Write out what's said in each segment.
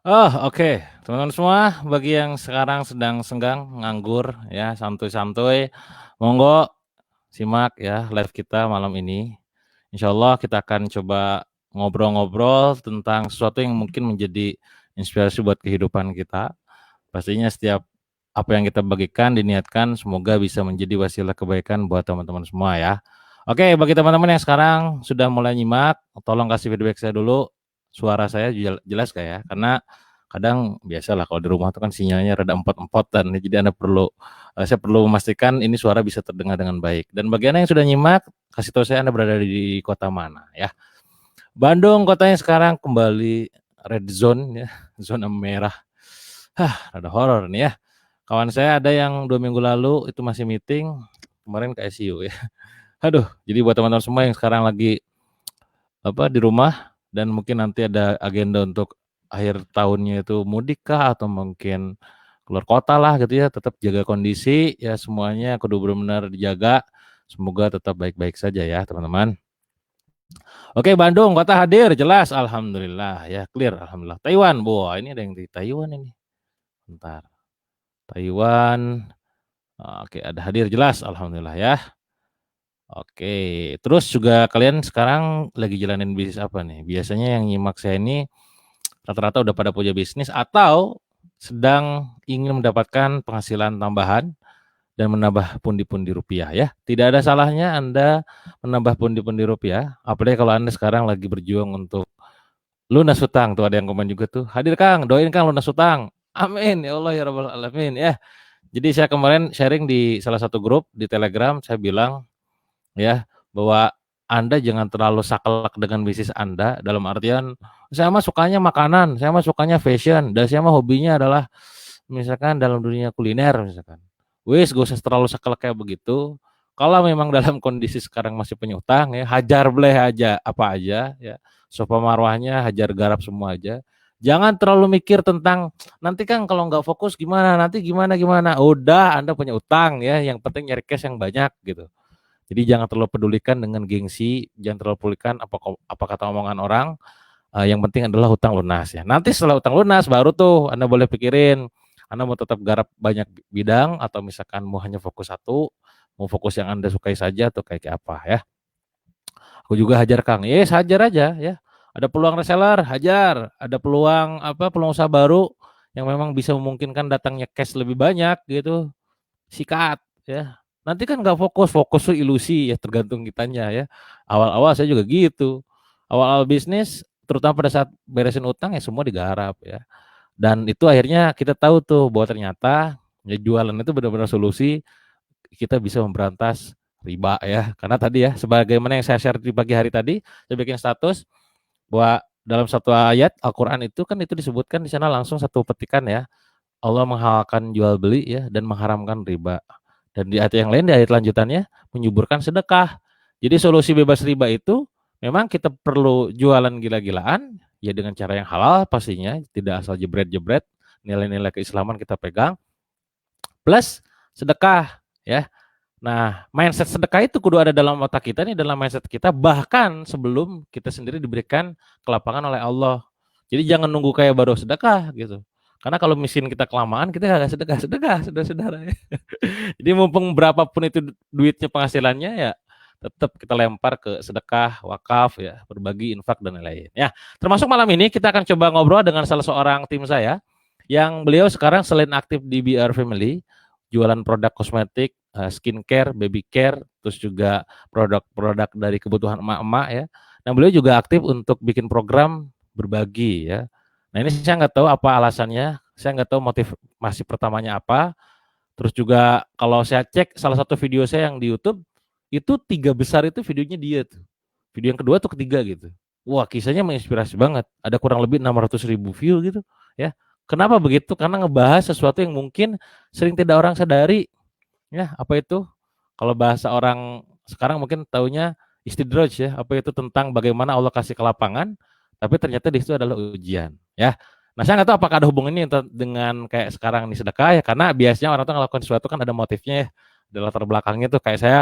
Oke. Teman-teman semua, bagi yang sekarang sedang senggang, nganggur ya, santuy-santuy, monggo simak ya live kita malam ini. Insyaallah kita akan coba ngobrol-ngobrol tentang sesuatu yang mungkin menjadi inspirasi buat kehidupan kita. Pastinya setiap apa yang kita bagikan diniatkan semoga bisa menjadi wasilah kebaikan buat teman-teman semua ya. Oke, bagi teman-teman yang sekarang sudah mulai nyimak, tolong kasih feedback saya dulu. Suara saya jelas gak ya? Karena kadang biasalah kalau di rumah tuh kan sinyalnya rada empot-empotan, jadi saya perlu memastikan ini suara bisa terdengar dengan baik. Dan bagi Anda yang sudah nyimak, kasih tahu saya Anda berada di kota mana ya. Bandung kotanya sekarang kembali red zone ya, zona merah. Rada horor nih ya. Kawan saya ada yang 2 minggu lalu itu masih meeting, kemarin ke ICU ya. Aduh, jadi buat teman-teman semua yang sekarang lagi di rumah dan mungkin nanti ada agenda untuk akhir tahunnya itu mudik kah atau mungkin keluar kota lah gitu ya, tetap jaga kondisi ya, semuanya kudu benar-benar dijaga. Semoga tetap baik-baik saja ya, teman-teman. Oke, Bandung kota hadir jelas, alhamdulillah ya, clear alhamdulillah. Taiwan, wah ini ada yang di Taiwan ini. Bentar. Taiwan, oke ada hadir jelas alhamdulillah ya. Oke, terus juga kalian sekarang lagi jalanin bisnis apa nih? Biasanya yang nyimak saya ini rata-rata udah pada punya bisnis atau sedang ingin mendapatkan penghasilan tambahan dan menambah pundi-pundi rupiah ya. Tidak ada salahnya Anda menambah pundi-pundi rupiah, apalagi kalau Anda sekarang lagi berjuang untuk lunas hutang. Tuh ada yang komen juga tuh, hadir Kang, doain Kang lunas hutang. Amin ya Allah ya rabbal alamin ya. Jadi saya kemarin sharing di salah satu grup di Telegram, saya bilang ya, bahwa Anda jangan terlalu saklek dengan bisnis Anda, dalam artian, saya mah sukanya makanan, saya mah sukanya fashion, dan saya mah hobinya adalah misalkan dalam dunia kuliner misalkan. Wis gak usah terlalu saklek kayak begitu. Kalau memang dalam kondisi sekarang masih punya utang ya, hajar bleh aja apa aja ya. Sofa marwahnya hajar garap semua aja. Jangan terlalu mikir tentang nanti kan kalau nggak fokus gimana, nanti gimana gimana. Udah Anda punya utang ya, yang penting nyari cash yang banyak gitu. Jadi jangan terlalu pedulikan dengan gengsi, jangan terlalu pedulikan apa kata omongan orang. Yang penting adalah hutang lunas ya. Nanti setelah hutang lunas baru tuh Anda boleh pikirin, Anda mau tetap garap banyak bidang atau misalkan mau hanya fokus satu, mau fokus yang Anda sukai saja atau kayak apa ya. Aku juga hajar Kang, yes hajar aja ya. Ada peluang reseller, hajar. Ada peluang peluang usaha baru yang memang bisa memungkinkan datangnya cash lebih banyak gitu, sikat ya. Nanti kan nggak fokus, fokus tuh ilusi ya, tergantung kitanya ya. Awal-awal saya juga gitu. Awal-awal bisnis, terutama pada saat beresin utang ya semua digarap ya. Dan itu akhirnya kita tahu tuh bahwa ternyata ya jualan itu benar-benar solusi kita bisa memberantas riba ya. Karena tadi ya, sebagaimana yang saya share di pagi hari tadi, saya bikin status bahwa dalam satu ayat Al-Quran itu kan itu disebutkan di sana langsung satu petikan ya. Allah menghalalkan jual beli ya dan mengharamkan riba. Dan di ayat yang lain, di ayat lanjutannya menyuburkan sedekah. Jadi solusi bebas riba itu memang kita perlu jualan gila-gilaan ya dengan cara yang halal pastinya, tidak asal jebret-jebret, nilai-nilai keislaman kita pegang plus sedekah ya. Nah, mindset sedekah itu kudu ada dalam otak kita nih, dalam mindset kita bahkan sebelum kita sendiri diberikan kelapangan oleh Allah. Jadi jangan nunggu kayak baru sedekah gitu. Karena kalau miskin kita kelamaan, kita gak sedekah-sedekah, saudara-saudara ya. Jadi mumpung berapapun itu duitnya penghasilannya ya tetap kita lempar ke sedekah, wakaf ya, berbagi, infak dan lain-lain. Ya, termasuk malam ini kita akan coba ngobrol dengan salah seorang tim saya yang beliau sekarang selain aktif di BR Family, jualan produk kosmetik, skincare, baby care, terus juga produk-produk dari kebutuhan emak-emak ya. Nah, beliau juga aktif untuk bikin program berbagi ya. Nah, ini saya nggak tahu apa alasannya, saya nggak tahu motivasi pertamanya apa. Terus juga kalau saya cek salah satu video saya yang di YouTube, itu 3 besar itu videonya dia tuh. Video yang kedua tuh ketiga gitu. Wah, kisahnya menginspirasi banget. Ada kurang lebih 600.000 view gitu ya. Kenapa begitu? Karena ngebahas sesuatu yang mungkin sering tidak orang sadari. Ya, apa itu? Kalau bahasa orang sekarang mungkin taunya istidraj ya, apa itu tentang bagaimana Allah kasih kelapangan, tapi ternyata di situ adalah ujian, ya. Nah, saya nggak tahu apakah ada hubungannya dengan kayak sekarang nih sedekah ya, karena biasanya orang tuh ngelakukan sesuatu kan ada motifnya ya, ada latar belakangnya tuh kayak saya,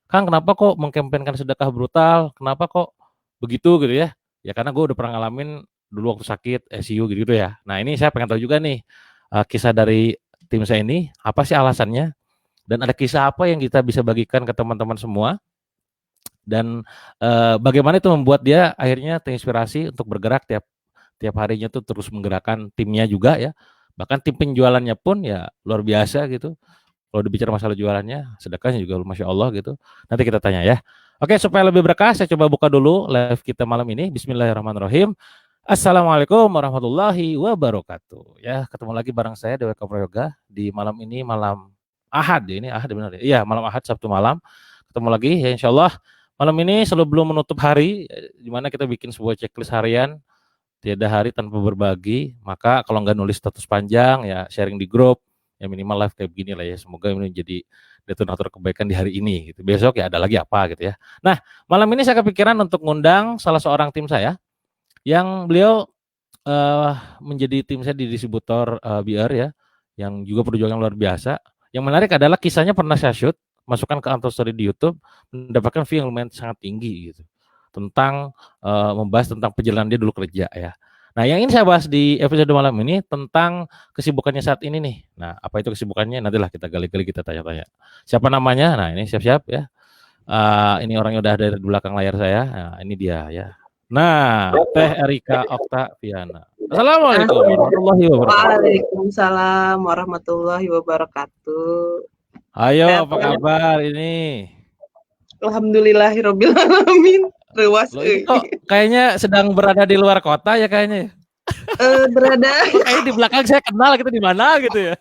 Kang kenapa kok mengkampanyekan sedekah brutal, kenapa kok begitu gitu ya, ya karena gue udah pernah ngalamin dulu waktu sakit ICU gitu ya. Nah ini saya pengen tahu juga nih kisah dari tim saya ini apa sih alasannya dan ada kisah apa yang kita bisa bagikan ke teman-teman semua dan bagaimana itu membuat dia akhirnya terinspirasi untuk bergerak tiap harinya tuh terus menggerakkan timnya juga ya. Bahkan tim penjualannya pun ya luar biasa gitu. Kalau dibicara masalah jualannya, sedekahnya juga Masya Allah gitu. Nanti kita tanya ya. Oke, supaya lebih berkah, saya coba buka dulu live kita malam ini. Bismillahirrahmanirrahim. Assalamualaikum warahmatullahi wabarakatuh. Ya, ketemu lagi bareng saya Dewa Prayoga di malam ini, malam Ahad. Ini Ahad benar ya? Iya, malam Ahad Sabtu malam. Ketemu lagi ya insya Allah. Malam ini sebelum menutup hari, di mana kita bikin sebuah checklist harian, tiada hari tanpa berbagi. Maka kalau nggak nulis status panjang, ya sharing di grup, ya minimal live kayak begini lah ya. Semoga ini jadi detonator kebaikan di hari ini. Gitu. Besok ya ada lagi apa gitu ya. Nah, malam ini saya kepikiran untuk ngundang salah seorang tim saya, yang beliau menjadi tim saya di distributor BR ya, yang juga perjuangan luar biasa. Yang menarik adalah kisahnya pernah saya shoot, masukkan ke Untold Story di YouTube, mendapatkan view yang lumayan sangat tinggi gitu. Tentang membahas tentang perjalanan dia dulu kerja ya. Nah, yang ingin saya bahas di episode malam ini tentang kesibukannya saat ini nih. Nah, apa itu kesibukannya? Nantilah kita gali-gali, kita tanya-tanya. Siapa namanya? Nah, ini siap-siap ya. Ini orangnya udah ada di belakang layar saya. Nah, ini dia ya. Nah, Teh Erika Oktaviana. Assalamualaikum warahmatullahi wabarakatuh. Waalaikumsalam warahmatullahi wabarakatuh. Ayo, Sehat apa kabar ini? Alhamdulillahirobbilalamin. Ruas Lo ini kok kayaknya sedang berada di luar kota ya kayaknya. berada. Kayaknya di belakang saya kenal gitu, di mana gitu ya.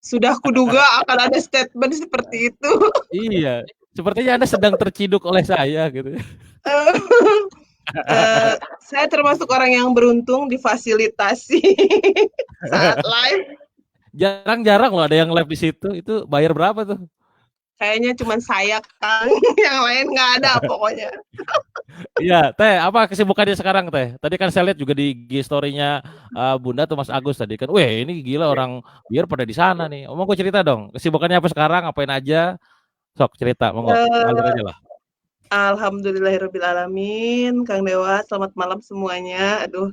Sudah kuduga akan ada statement seperti itu. Iya, sepertinya Anda sedang terciduk oleh saya gitu. Saya termasuk orang yang beruntung difasilitasi saat live. Jarang-jarang loh ada yang live di situ. Itu bayar berapa tuh? Kayaknya cuma saya, Kang. Yang lain nggak ada pokoknya. Iya, Teh, apa kesibukannya sekarang, Teh? Tadi kan saya lihat juga di IG story-nya Bunda atau Mas Agus tadi kan. Weh, ini gila orang biar pada di sana nih. Mau gue cerita dong, kesibukannya apa sekarang, ngapain aja? Sok cerita, monggo. Ngalir aja lah. Alhamdulillahirobbilalamin, Kang Dewa, selamat malam semuanya. Aduh,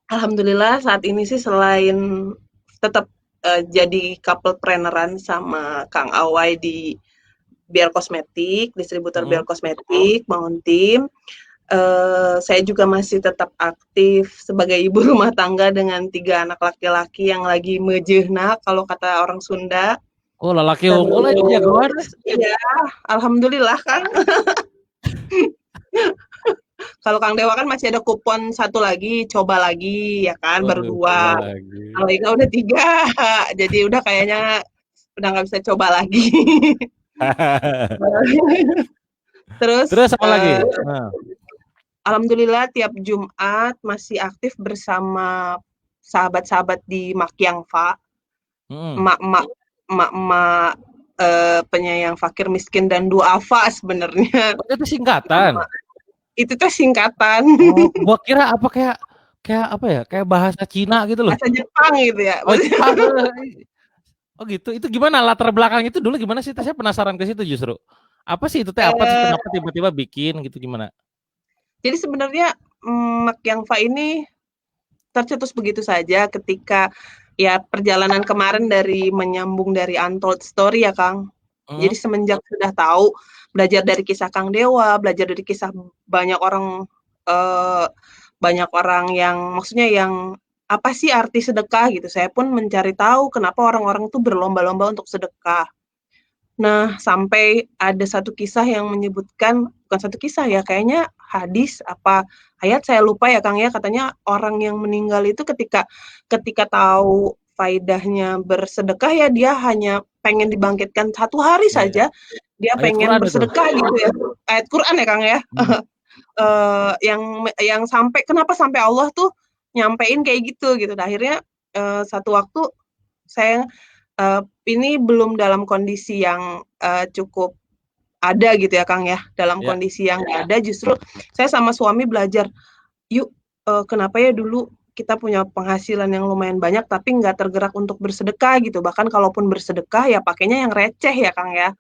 alhamdulillah saat ini sih selain tetap jadi couple planneran sama Kang Awai di BR Kosmetik, distributor BR Kosmetik, bangun tim. Saya juga masih tetap aktif sebagai ibu rumah tangga dengan 3 anak laki-laki yang lagi mejehna kalau kata orang Sunda. Oh, lelaki unggul aja jagoan. Iya, alhamdulillah Kang. Kalau Kang Dewa kan masih ada kupon satu lagi, coba lagi ya kan, baru 2. Kalau Ika udah 3, jadi udah kayaknya udah nggak bisa coba lagi. Terus apa lagi? Alhamdulillah tiap Jumat masih aktif bersama sahabat-sahabat di Makyang Fa. Emak-emak penyayang fakir miskin dan duafa sebenarnya. Oh, itu singkatan. Itu tuh singkatan. Oh, gua kira apa kayak apa ya? Kayak bahasa Cina gitu loh. Bahasa Jepang gitu ya. Oh, Jepang. Oh gitu. Itu gimana latar belakang itu dulu gimana sih? Saya penasaran ke situ justru. Apa sih itu teh? Apa sih kenapa tiba-tiba bikin gitu gimana? Jadi sebenarnya Makyang Fa ini tercetus begitu saja ketika ya perjalanan kemarin dari menyambung dari Untold Story ya Kang. Jadi semenjak sudah tahu, belajar dari kisah Kang Dewa, belajar dari kisah banyak orang yang maksudnya yang apa sih arti sedekah gitu. Saya pun mencari tahu kenapa orang-orang tuh berlomba-lomba untuk sedekah. Nah, sampai ada satu kisah yang menyebutkan, bukan satu kisah ya, kayaknya hadis apa ayat saya lupa ya Kang ya, katanya orang yang meninggal itu ketika tahu faedahnya bersedekah ya dia hanya pengen dibangkitkan 1 hari saja, dia ayat pengen Quran bersedekah itu. Gitu ya. Ayat Quran ya Kang ya. Yang sampai kenapa sampai Allah tuh nyampein kayak gitu. Nah, akhirnya satu waktu saya ini belum dalam kondisi yang cukup ada gitu ya Kang ya, dalam kondisi yang ada justru saya sama suami belajar, yuk kenapa ya dulu kita punya penghasilan yang lumayan banyak tapi nggak tergerak untuk bersedekah gitu, bahkan kalaupun bersedekah ya pakainya yang receh ya Kang ya,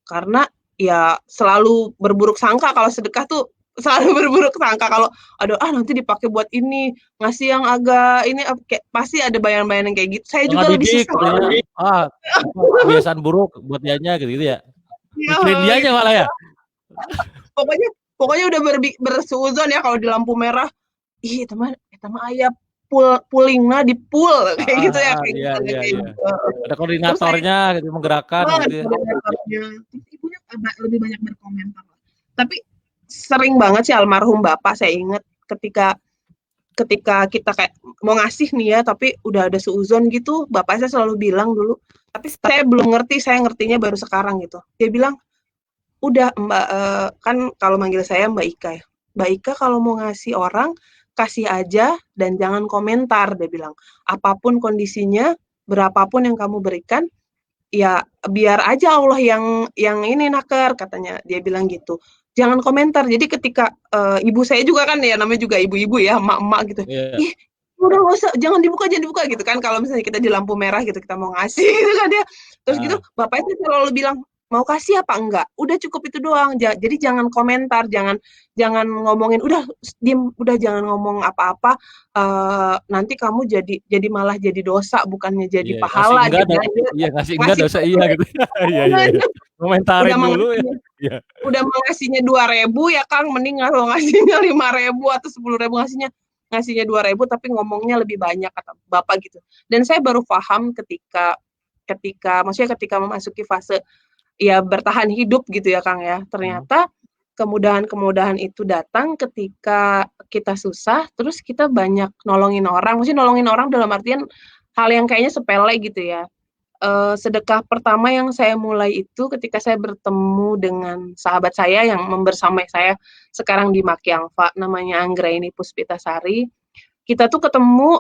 karena ya selalu berburuk sangka kalau sedekah tuh selalu berburuk sangka kalau aduh nanti dipakai buat ini, ngasih yang agak ini kayak pasti ada bayangan-bayangan kayak gitu. Saya juga Setengah lebih didik susah. katanya, kebiasaan buruk buat dianya gitu ya. Iya, Mikirin dianya gitu. malah ya? Pokoknya pokoknya udah bersuuzon ya kalau di lampu merah, ih teman aya pulingna di pul kayak Heeh gitu ya, heeh, kayak iya gitu iya kayak iya. gitu. Ada Terus saya koordinatornya gitu, menggerakkan gitu ya. koordinatornya. Terus ibunya lebih banyak berkomentar lah. Tapi sering banget sih almarhum bapak saya ingat ketika ketika kita kayak mau ngasih nih ya, tapi udah ada seuzon gitu, bapak saya selalu bilang dulu, tapi saya belum ngerti, saya ngertinya baru sekarang gitu. Dia bilang, udah Mbak, kan kalau manggil saya Mbak Ika ya. Mbak Ika kalau mau ngasih orang, kasih aja dan jangan komentar, dia bilang. Apapun kondisinya, berapapun yang kamu berikan, ya biar aja Allah yang ini naker katanya, dia bilang gitu. Jangan komentar. Jadi ketika ibu saya juga kan ya namanya juga ibu-ibu ya, emak-emak gitu. Iya. Ih, udah nggak usah, jangan dibuka gitu kan. Kalau misalnya kita di lampu merah gitu kita mau ngasih gitu kan ya. Terus gitu Heeh. bapaknya selalu bilang mau kasih apa enggak? Udah cukup itu doang. Jadi jangan komentar, jangan jangan ngomongin udah diem, udah jangan ngomong apa-apa. Nanti kamu jadi malah jadi dosa bukannya jadi Iya, ngasih pahala enggak dia bilang gitu. iya, ngasih enggak Ngasih dosa iya gitu. Iya iya iya. udah Komentarin dulu ya. mengasihnya Iya. udah mengasihnya 2.000 ya Kang, mending kalau ngasihnya 5.000 atau 10.000 ngasihnya 2.000 tapi ngomongnya lebih banyak kata Bapak gitu. Dan saya baru paham ketika ketika maksudnya ketika memasuki fase ya bertahan hidup gitu ya Kang ya. Mhm. Ternyata kemudahan-kemudahan itu datang ketika kita susah, terus kita banyak nolongin orang. Maksudnya nolongin orang dalam artian hal yang kayaknya sepele gitu ya. Sedekah pertama yang saya mulai itu ketika saya bertemu dengan sahabat saya yang membersamai saya sekarang di Makiangfa, namanya Anggraini Puspitasari. Kita tuh ketemu,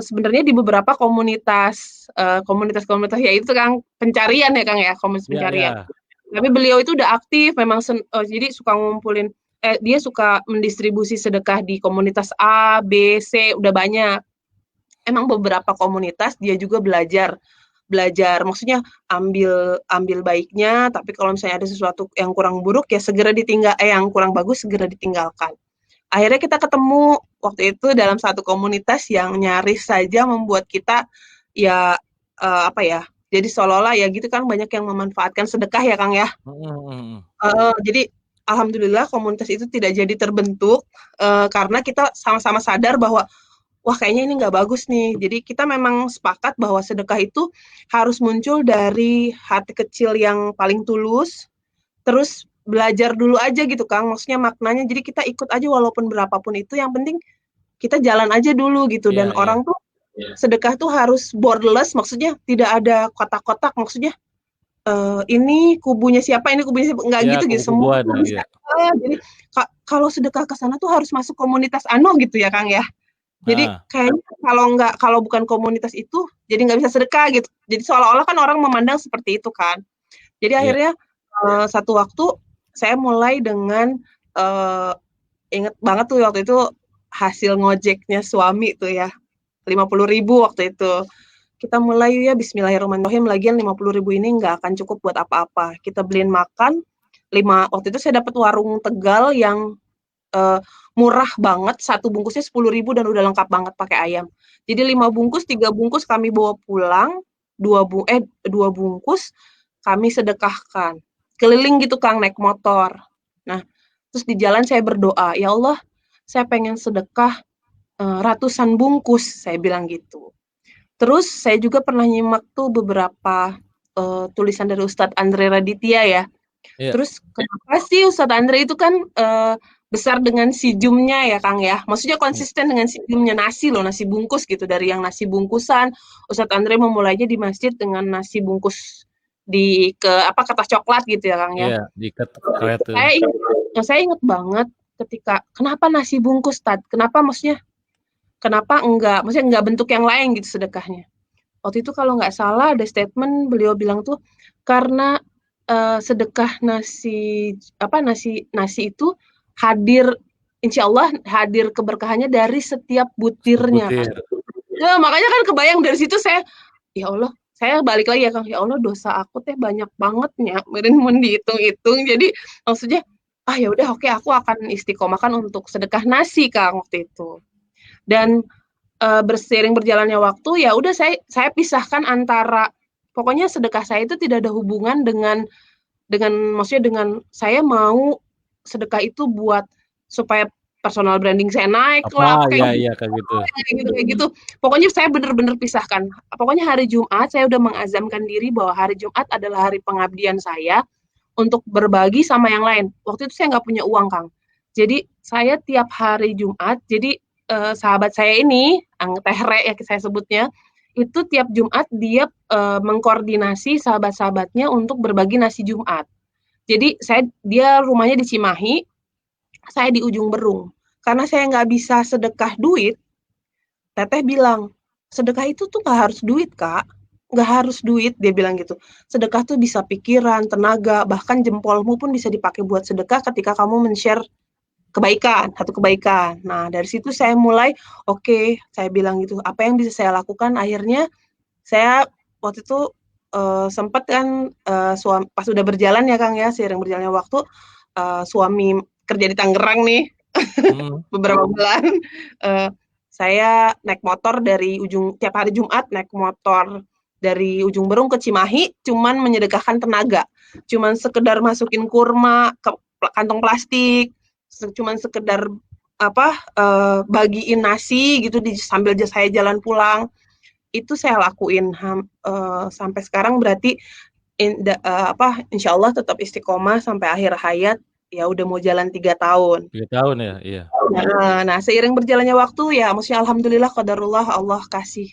sebenarnya di beberapa komunitas, komunitas-komunitas ya itu Kang, pencarian ya Kang ya, komunitas Iya pencarian. iya. Tapi beliau itu udah aktif memang jadi suka ngumpulin dia suka mendistribusi sedekah di komunitas A, B, C, udah banyak. Emang beberapa komunitas dia juga belajar belajar maksudnya ambil ambil baiknya, tapi kalau misalnya ada sesuatu yang kurang buruk ya segera yang kurang bagus segera ditinggalkan. Akhirnya kita ketemu waktu itu dalam satu komunitas yang nyaris saja membuat kita ya apa ya? Jadi seolah-olah ya gitu kan banyak yang memanfaatkan sedekah ya Kang ya. Mhm mhm. Jadi alhamdulillah komunitas itu tidak jadi terbentuk karena kita sama-sama sadar bahwa wah kayaknya ini nggak bagus nih. Jadi kita memang sepakat bahwa sedekah itu harus muncul dari hati kecil yang paling tulus, terus belajar dulu aja gitu Kang, maksudnya maknanya. Jadi kita ikut aja walaupun berapapun itu, yang penting kita jalan aja dulu gitu. Iya Dan iya. orang tuh sedekah tuh harus borderless, maksudnya tidak ada kotak-kotak, maksudnya ini kubunya siapa, ini kubunya siapa, nggak Iya, gitu gitu. Semua kubu-kubuan ya, bisa. iya. Jadi kalau sedekah ke sana tuh harus masuk komunitas gitu ya Kang ya. Jadi Heeh. kayaknya kalau bukan komunitas itu, jadi nggak bisa sedekah gitu. Jadi seolah-olah kan orang memandang seperti itu kan. Jadi Iya. akhirnya satu waktu saya mulai dengan inget banget tuh waktu itu hasil ngojeknya suami tuh ya 50.000 waktu itu. Kita mulai ya Bismillahirrahmanirrahim, lagian 50.000 ini nggak akan cukup buat apa-apa. Kita beliin makan waktu itu saya dapat warung Tegal yang murah banget, satu bungkusnya 10.000 dan udah lengkap banget pakai ayam. Jadi 5 bungkus, 3 bungkus kami bawa pulang, 2 bungkus kami sedekahkan. Keliling gitu Kang naik motor. Nah, terus di jalan saya berdoa, "Ya Allah, saya pengen sedekah ratusan bungkus," saya bilang gitu. Terus saya juga pernah nyimak tuh beberapa tulisan dari Ustadz Andre Raditya ya. Iya. Terus kenapa sih Ustadz Andre itu kan besar dengan sijumnya ya Kang ya. Maksudnya Mhm. konsisten dengan sijumnya nasi loh, nasi bungkus gitu. Dari yang nasi bungkusan, Ustadz Andre memulainya di masjid dengan nasi bungkus ke apa kertas coklat gitu ya Kang ya. Iya, diikat karet tuh. Saya inget banget ketika kenapa nasi bungkus Kenapa maksudnya maksudnya enggak bentuk yang lain gitu sedekahnya. Waktu itu kalau nggak salah ada statement beliau bilang tuh karena sedekah nasi itu hadir insya Allah hadir keberkahannya dari setiap butirnya kan. Sebutir. Ya, makanya kan kebayang dari situ ya Allah, saya balik lagi ya Kang, ya Allah dosa aku teh banyak banget ya, meureun mun dihitung-hitung. Jadi maksudnya ya udah oke, aku akan istiqomahkan untuk sedekah nasi Kang waktu itu. Dan berseiring berjalannya waktu ya udah saya pisahkan antara pokoknya sedekah saya itu tidak ada hubungan dengan maksudnya dengan saya mau sedekah itu buat supaya personal branding saya naik Apa, lah kayak iya gitu iya, kayak gitu. kayak gitu. Pokoknya saya benar-benar pisahkan. Pokoknya hari Jumat saya udah mengazamkan diri bahwa hari Jumat adalah hari pengabdian saya untuk berbagi sama yang lain. Waktu itu saya nggak punya uang, Kang. Jadi saya tiap hari Jumat, jadi sahabat saya ini, Teh Re ya saya sebutnya, itu tiap Jumat dia mengkoordinasi sahabat-sahabatnya untuk berbagi nasi Jumat. Jadi dia rumahnya di Cimahi, saya di ujung Berung. Karena saya nggak bisa sedekah duit, Teteh bilang, sedekah itu tuh nggak harus duit, Kak. Nggak harus duit, dia bilang gitu. Sedekah tuh bisa pikiran, tenaga, bahkan jempolmu pun bisa dipakai buat sedekah ketika kamu men-share kebaikan, satu kebaikan. Nah, dari situ saya mulai, oke, saya bilang gitu, apa yang bisa saya lakukan? Akhirnya saya waktu itu sempat kan pas udah berjalan ya Kang ya, seiring berjalannya waktu, suami kerja di Tangerang nih, beberapa bulan, saya naik motor dari tiap hari Jumat naik motor dari ujung Berung ke Cimahi, cuman menyedekahkan tenaga, cuman sekedar masukin kurma ke kantong plastik, cuman sekedar bagiin nasi gitu sambil saya jalan pulang. Itu saya lakuin sampai sekarang berarti insya Allah tetap istiqomah sampai akhir hayat, ya udah mau jalan 3 tahun. 3 tahun ya? Iya. Nah, seiring berjalannya waktu ya maksudnya alhamdulillah qadarullah Allah kasih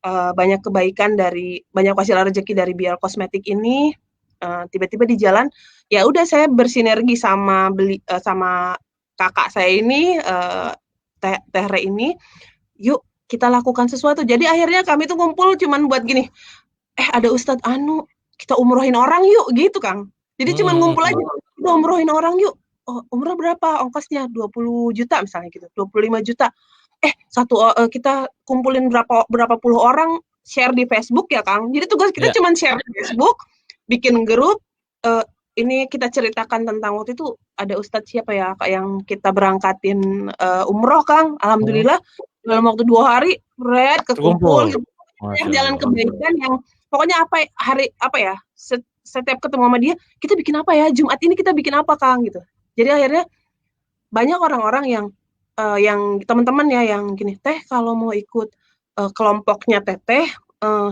banyak kebaikan banyak wasilah rezeki dari Biar Kosmetik ini, tiba-tiba di jalan ya udah saya bersinergi sama kakak saya ini, Teh Re ini, yuk kita lakukan sesuatu. Jadi akhirnya kami tuh ngumpul cuman buat gini, ada Ustadz Anu, kita umrohin orang yuk, gitu Kang. Jadi cuman ngumpul aja, kita umrohin orang yuk. Oh, umroh berapa ongkosnya? 20 juta misalnya gitu, 25 juta. Kita kumpulin berapa puluh orang, share di Facebook ya Kang. Jadi tugas kita cuman share di Facebook, bikin grup, ini kita ceritakan tentang waktu itu ada Ustadz siapa ya Kak yang kita berangkatin umroh Kang. Alhamdulillah dalam waktu 2 hari kekumpul gitu. Jalan kebaikan yang pokoknya setiap ketemu sama dia, kita bikin apa ya? Jumat ini kita bikin apa Kang gitu. Jadi akhirnya banyak orang-orang yang teman-teman ya yang gini, Teh kalau mau ikut kelompoknya Teteh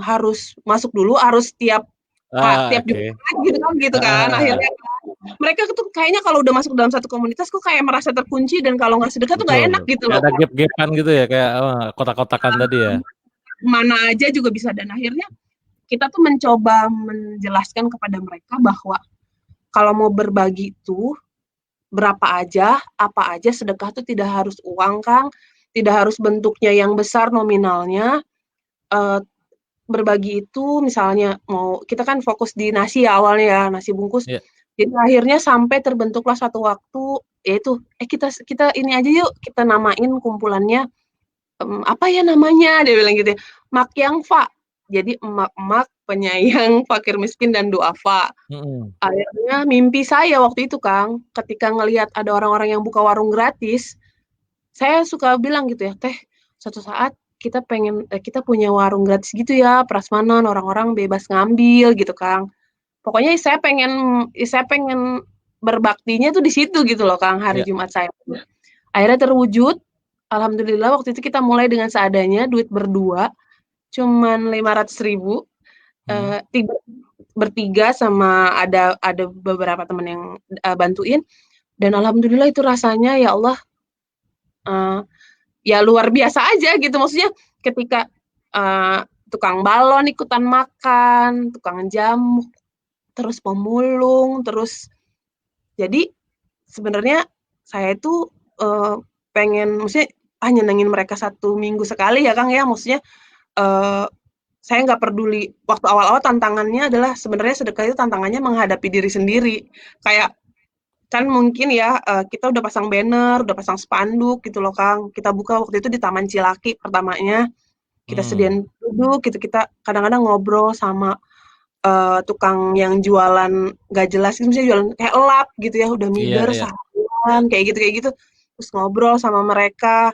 harus masuk dulu, harus tiap Jumat gitu kan. Akhirnya mereka tuh kayaknya kalau udah masuk dalam satu komunitas kok kayak merasa terkunci dan kalau nggak sedekah tuh nggak enak gitu loh. Ada gap-gapan gitu ya, kayak kotak-kotakan tadi ya. Mana aja juga bisa, dan akhirnya kita tuh mencoba menjelaskan kepada mereka bahwa kalau mau berbagi itu berapa aja, apa aja, sedekah tuh tidak harus uang Kang, tidak harus bentuknya yang besar nominalnya. Berbagi itu misalnya kita kan fokus di nasi ya awalnya ya, nasi bungkus. Jadi akhirnya sampai terbentuklah suatu waktu yaitu kita ini aja yuk, kita namain kumpulannya apa ya namanya, dia bilang gitu ya, Makyangfa. Jadi emak-emak penyayang fakir miskin dan duafa. Akhirnya mimpi saya waktu itu Kang, ketika ngelihat ada orang-orang yang buka warung gratis, saya suka bilang gitu ya, Teh, suatu saat kita punya warung gratis gitu ya, prasmanan, orang-orang bebas ngambil gitu Kang. Pokoknya saya pengen berbaktinya tuh di situ gitu loh Kang, hari Jumat saya. Akhirnya terwujud, alhamdulillah waktu itu kita mulai dengan seadanya, duit berdua, cuman 500.000, bertiga sama ada beberapa teman yang bantuin, dan alhamdulillah itu rasanya ya Allah, ya luar biasa aja gitu, maksudnya ketika tukang balon ikutan makan, tukang jamu, terus pemulung, terus jadi sebenarnya saya itu maksudnya nyenengin mereka 1 minggu sekali ya Kang ya, maksudnya saya nggak peduli. Waktu awal-awal tantangannya adalah sebenarnya sedekah itu tantangannya menghadapi diri sendiri. Kayak kan mungkin ya kita udah pasang banner, udah pasang spanduk gitu loh Kang. Kita buka waktu itu di Taman Cilaki pertamanya. Kita sediain duduk gitu, kita kadang-kadang ngobrol sama tukang yang jualan nggak jelas gitu, misalnya jualan kayak lap gitu ya, udah Iya, miber iya. seharian, kayak gitu. Terus ngobrol sama mereka,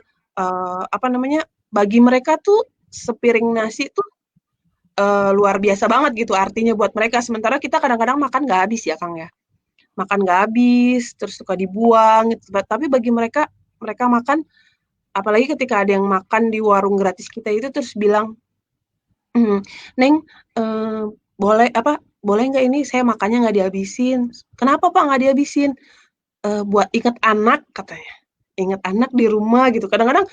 apa namanya, bagi mereka tuh sepiring nasi tuh, luar biasa banget gitu artinya buat mereka, sementara kita kadang-kadang makan nggak habis ya, Kang, ya. Makan nggak habis, terus suka dibuang gitu, tapi bagi mereka, mereka makan apalagi ketika ada yang makan di warung gratis kita itu terus bilang, "Neng, boleh apa, boleh nggak ini saya makannya nggak dihabisin?" "Kenapa Pak nggak dihabisin?" "Buat inget anak," katanya, "inget anak di rumah," gitu. Kadang-kadang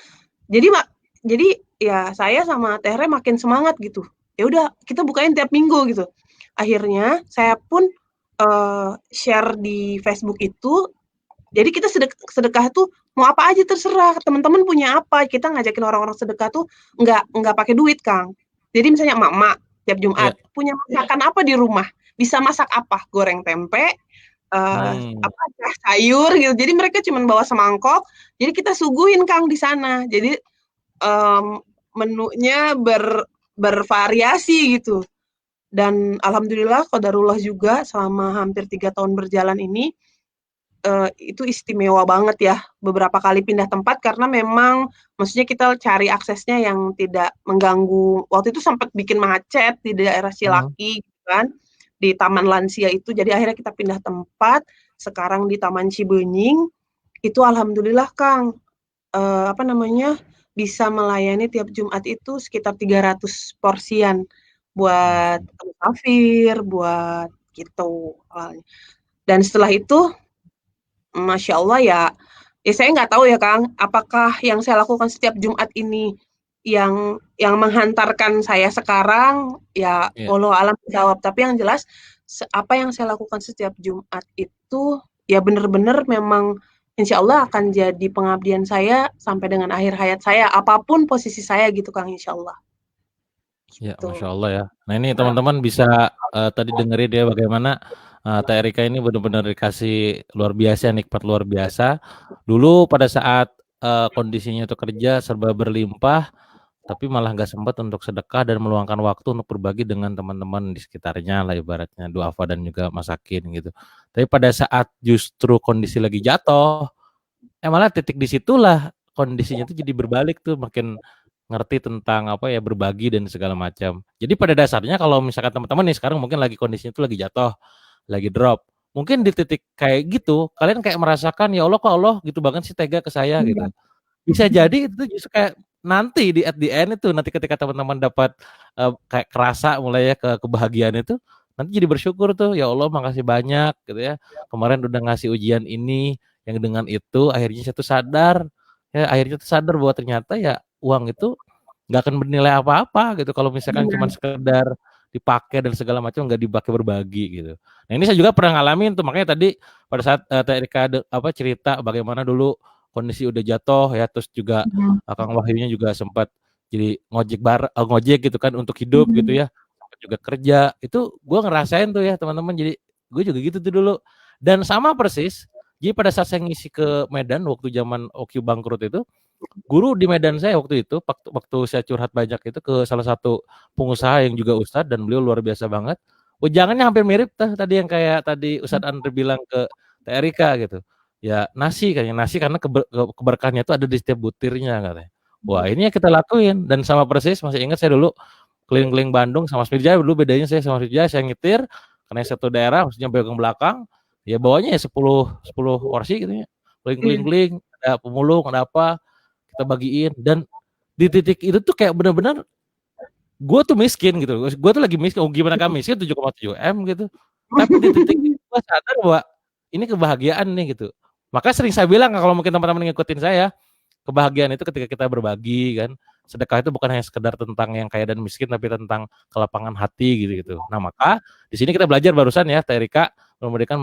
jadi jadi ya saya sama Teh Re makin semangat gitu. Ya udah kita bukain tiap minggu gitu. Akhirnya saya pun, share di Facebook itu, jadi kita sedekah tuh mau apa aja terserah, teman-teman punya apa, kita ngajakin orang-orang sedekah tuh nggak pakai duit, Kang. Jadi misalnya emak-emak tiap Iya. Jumat punya masakan apa di rumah, bisa masak apa, goreng tempe, Hmm. apa sayur gitu. Jadi mereka cuman bawa semangkok, jadi kita suguhin, Kang, di sana. Jadi menunya bervariasi gitu. Dan alhamdulillah qadarullah juga selama hampir 3 tahun berjalan ini itu istimewa banget ya, beberapa kali pindah tempat karena memang maksudnya kita cari aksesnya yang tidak mengganggu. Waktu itu sempat bikin macet di daerah Hmm. Cilaki gitu kan, di Taman Lansia itu. Jadi akhirnya kita pindah tempat, sekarang di Taman Cibenying. Itu alhamdulillah Kang, apa namanya, bisa melayani tiap Jumat itu sekitar 300 porsian buat Masya musafir, buat gitu awalnya. Dan setelah itu Masya Allah ya, ya saya nggak tahu ya Kang, apakah yang saya lakukan setiap Jumat ini yang menghantarkan saya sekarang, ya Iya. walau alam jawab. Tapi yang jelas apa yang saya lakukan setiap Jumat itu ya benar-benar memang insya Allah akan jadi pengabdian saya sampai dengan akhir hayat saya, apapun posisi saya gitu Kang, insya Allah. Ya, Gitu. Masya Allah ya. Nah ini teman-teman bisa tadi dengerin ya bagaimana Teh Erika ini benar-benar dikasih luar biasa, nikmat luar biasa. Dulu pada saat kondisinya itu kerja serba berlimpah, tapi malah nggak sempat untuk sedekah dan meluangkan waktu untuk berbagi dengan teman-teman di sekitarnya lah ibaratnya duafa dan juga masakin gitu. Tapi pada saat justru kondisi lagi jatuh, malah titik disitulah kondisinya tuh jadi berbalik tuh makin ngerti tentang apa ya berbagi dan segala macam. Jadi pada dasarnya kalau misalkan teman-teman nih sekarang mungkin lagi kondisinya tuh lagi jatuh, lagi drop. Mungkin di titik kayak gitu kalian kayak merasakan ya Allah kok Allah gitu banget sih tega ke saya Iya. gitu. Bisa jadi itu justru kayak nanti di at the end itu nanti ketika teman-teman dapat kayak kerasa mulai ya kebahagiaan itu nanti jadi bersyukur tuh ya Allah makasih banyak gitu ya. Kemarin udah ngasih ujian ini yang dengan itu akhirnya saya tuh sadar ya akhirnya tuh sadar bahwa ternyata ya uang itu nggak akan bernilai apa-apa gitu kalau misalkan cuma sekedar dipakai dan segala macam nggak dipakai berbagi gitu. Nah ini saya juga pernah ngalamin tuh makanya tadi pada saat Teh Erika apa cerita bagaimana dulu kondisi udah jatuh ya terus juga Kang Wahyunya juga sempat jadi ngojek gitu kan untuk hidup gitu ya sempat juga kerja itu gue ngerasain tuh ya teman-teman jadi gue juga gitu tuh dulu dan sama persis jadi pada saat saya ngisi ke Medan waktu zaman OQ bangkrut itu guru di Medan saya waktu itu waktu saya curhat banyak itu ke salah satu pengusaha yang juga ustadz dan beliau luar biasa banget jangannya hampir mirip tadi yang kayak tadi Ustadz Andri bilang ke Teh Erika gitu ya nasi kayaknya nasi karena keberkahannya itu ada di setiap butirnya katanya. Wah ini yang kita lakuin dan sama persis masih ingat saya dulu keliling-keliling Bandung sama Mas Mirja dulu bedanya saya sama Mas Mirja saya nyetir karena satu daerah maksudnya belakang belakang ya bawanya ya 10 porsi gitu ya Iya. keliling-keliling ada pemulung ada apa kita bagiin dan di titik itu tuh kayak benar-benar gue tuh miskin gitu gue tuh lagi miskin gimana kami miskin 7,7 M gitu tapi di titik itu gue sadar bahwa ini kebahagiaan nih gitu maka sering saya bilang kalau mungkin teman-teman ngikutin saya kebahagiaan itu ketika kita berbagi kan sedekah itu bukan hanya sekedar tentang yang kaya dan miskin tapi tentang kelapangan hati gitu gitu nah maka di sini kita belajar barusan ya Teh Erika memberikan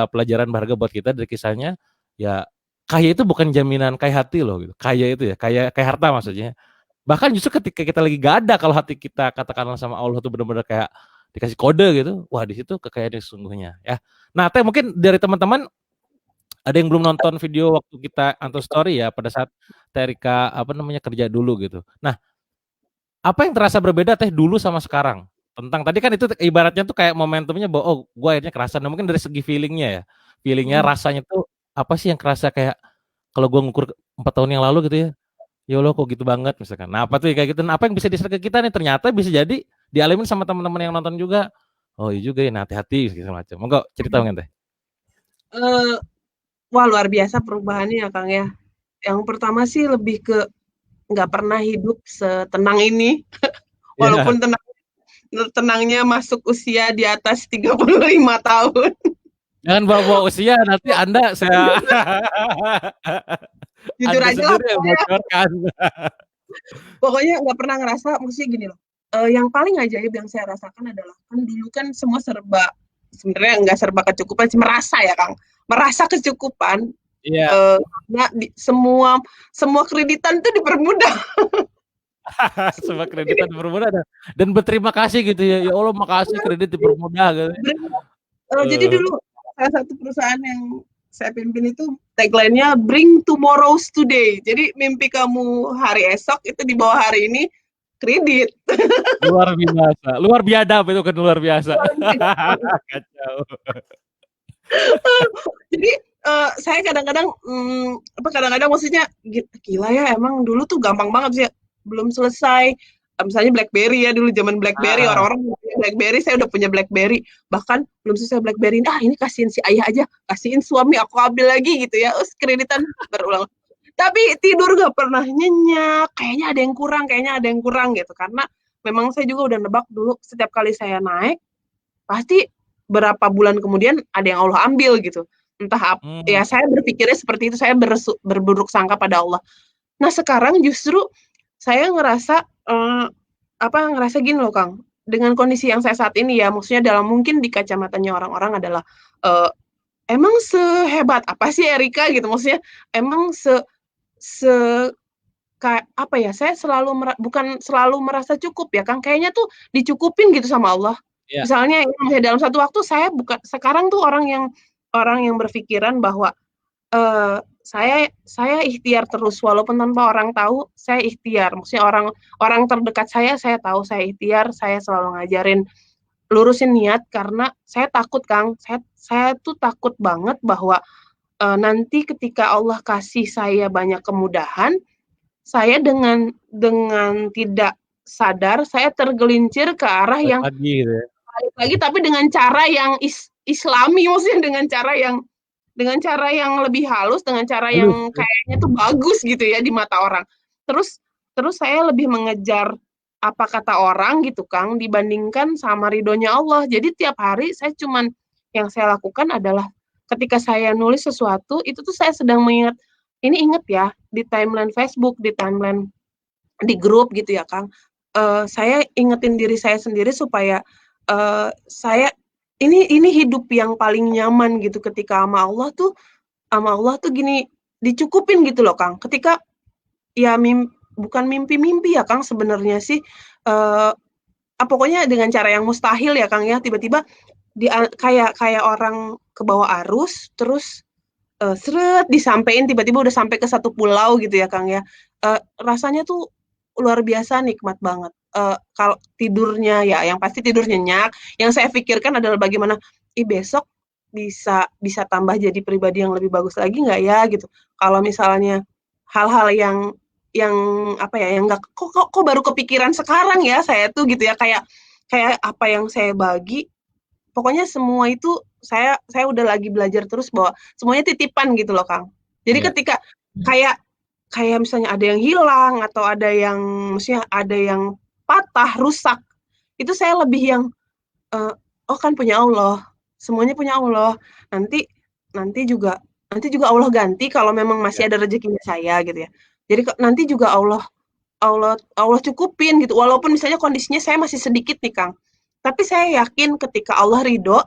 pelajaran berharga buat kita dari kisahnya ya kaya itu bukan jaminan kaya hati loh gitu kaya itu ya kaya harta maksudnya bahkan justru ketika kita lagi gak ada kalau hati kita katakanlah sama Allah tuh benar-benar kayak dikasih kode gitu wah di situ kekayaan yang sesungguhnya ya nah Teh mungkin dari teman-teman ada yang belum nonton video waktu kita anto story ya pada saat Terika apa namanya kerja dulu gitu. Nah, apa yang terasa berbeda Teh dulu sama sekarang? tentang tadi kan itu ibaratnya tuh kayak momentumnya bahwa, oh gue akhirnya kerasa, nah mungkin dari segi feeling-nya ya, feeling-nya, rasanya tuh apa sih yang kerasa kayak kalau gue ngukur 4 tahun yang lalu gitu ya, ya Allah kok gitu banget misalkan. Nah apa tuh kayak gitu, nah apa yang bisa di-share ke kita nih, ternyata bisa jadi dialamin sama teman-teman yang nonton juga. Oh iya juga ya, nah hati-hati segala macam. Monggo cerita mungkin Teh. Wah luar biasa perubahannya ya Kang ya. Yang pertama sih lebih ke nggak pernah hidup setenang ini, Iya, walaupun tenangnya masuk usia di atas 35 tahun. jangan bawa-bawa usia nanti Anda saya Jujur Anda aja lah sendiri yang bocorkan. pokoknya nggak pernah ngerasa, maksudnya gini loh, yang paling ajaib yang saya rasakan adalah, kan dulu kan semua serba, sebenarnya nggak serba kecukupan sih, merasa ya Kang, merasa kecukupan, Iya, karena semua semua kreditan tuh dipermudah. semua kreditan dipermudah dan berterima kasih gitu ya. Ya Allah makasih kredit dipermudah gitu. Jadi Eh, dulu salah satu perusahaan yang saya pimpin itu tagline-nya bring tomorrow's today. Jadi mimpi kamu hari esok itu di bawah hari ini kredit. luar biasa, luar biadab itu kan luar biasa. Kacau. Jadi saya kadang-kadang kadang-kadang maksudnya gila ya emang dulu tuh gampang banget sih ya. Belum selesai misalnya BlackBerry ya dulu zaman BlackBerry Ah, orang-orang punya BlackBerry saya udah punya BlackBerry bahkan belum selesai BlackBerry ini kasihin si ayah aja kasihin suami aku ambil lagi gitu ya terus kreditan berulang tapi tidur gak pernah nyenyak kayaknya ada yang kurang gitu karena memang saya juga udah nebak dulu setiap kali saya naik pasti berapa bulan kemudian ada yang Allah ambil gitu. Entah hmm, ya saya berpikirnya seperti itu, saya berburuk sangka pada Allah. Nah, sekarang justru saya ngerasa ngerasa gini loh, Kang. Dengan kondisi yang saya saat ini ya, maksudnya dalam mungkin di kacamatanya orang-orang adalah uh, emang sehebat apa sih Erika gitu maksudnya emang se kayak apa ya saya bukan selalu merasa cukup ya Kang kayaknya tuh dicukupin gitu sama Allah ya. misalnya dalam satu waktu saya bukan sekarang tuh orang yang berpikiran bahwa saya ikhtiar terus walaupun tanpa orang tahu saya ikhtiar maksudnya orang orang terdekat saya tahu saya ikhtiar saya selalu ngajarin lurusin niat karena saya takut Kang saya tuh takut banget bahwa nanti ketika Allah kasih saya banyak kemudahan saya dengan tidak sadar saya tergelincir ke arah Balik yang lagi gitu ya. balik lagi tapi dengan cara yang islami maksudnya dengan cara yang lebih halus dengan cara Halus yang ya. kayaknya tuh bagus gitu ya di mata orang terus terus saya lebih mengejar apa kata orang gitu Kang dibandingkan sama ridhonya Allah jadi tiap hari saya cuman yang saya lakukan adalah ketika saya nulis sesuatu itu tuh saya sedang mengingat ini inget ya di timeline Facebook di timeline di grup gitu ya Kang. Saya ingetin diri saya sendiri supaya saya ini hidup yang paling nyaman gitu ketika sama Allah tuh gini dicukupin gitu loh Kang. Ketika ya bukan mimpi-mimpi ya Kang sebenarnya sih pokoknya dengan cara yang mustahil ya Kang ya tiba-tiba kayak orang ke bawah arus terus seret disampein tiba-tiba udah sampai ke satu pulau gitu ya Kang ya. Rasanya tuh luar biasa nikmat banget. Kalau tidurnya ya yang pasti tidur nyenyak. Yang saya pikirkan adalah bagaimana besok bisa bisa tambah jadi pribadi yang lebih bagus lagi nggak ya gitu. Kalau misalnya hal-hal yang apa ya yang nggak kok baru kepikiran sekarang ya saya tuh gitu ya kayak kayak apa yang saya bagi pokoknya semua itu saya udah lagi belajar terus bahwa semuanya titipan gitu loh Kang. Jadi Iya. ketika kayak kayak misalnya ada yang hilang atau ada yang maksudnya ada yang patah, rusak, itu saya lebih yang uh, oh kan punya Allah, semuanya punya Allah. Nanti nanti juga Allah ganti kalau memang Ya. masih ada rezekinya saya gitu ya. Jadi nanti juga Allah Allah Allah cukupin gitu. Walaupun misalnya kondisinya saya masih sedikit nih Kang. Tapi saya yakin ketika Allah ridho,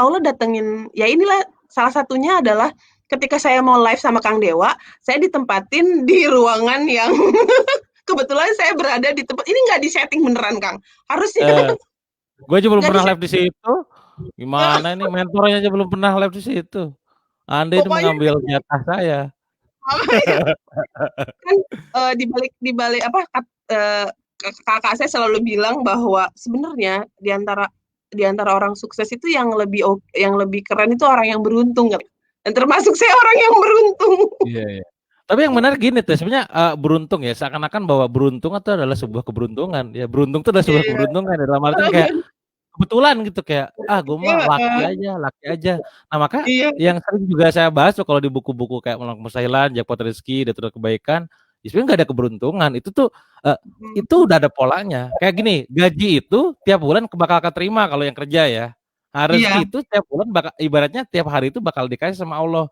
Allah datengin ya inilah salah satunya adalah ketika saya mau live sama Kang Dewa, saya ditempatin di ruangan yang kebetulan saya berada di tempat ini nggak disetting beneran Kang. Harusnya Eh, gue aja belum nggak pernah live disetting. di situ. Gimana ini mentornya aja belum pernah live di situ. Anda itu Pokoknya mengambil jatah saya. apa ya kan di balik apa kakak saya selalu bilang bahwa sebenarnya di antara orang sukses itu yang lebih keren itu orang yang beruntung kan. Dan termasuk saya orang yang beruntung. Iya, iya. Tapi yang benar gini tuh, sebenarnya beruntung ya, seakan-akan bahwa beruntung itu adalah sebuah keberuntungan. Ya, beruntung itu adalah sebuah Iya. keberuntungan dalam artian kayak kebetulan gitu kayak gue mah Iya, laki aja. Nah, maka iya. yang sering juga saya bahas tuh kalau di buku-buku kayak Melangkah Mustahilan, Jackpot Rezeki, Detik Kebaikan, ya sebenarnya nggak ada keberuntungan. Itu udah ada polanya. Kayak gini, gaji itu tiap bulan bakal keterima kalau yang kerja ya. Nah, rezeki Iya. itu tiap bulan bakal, ibaratnya tiap hari itu bakal dikasih sama Allah.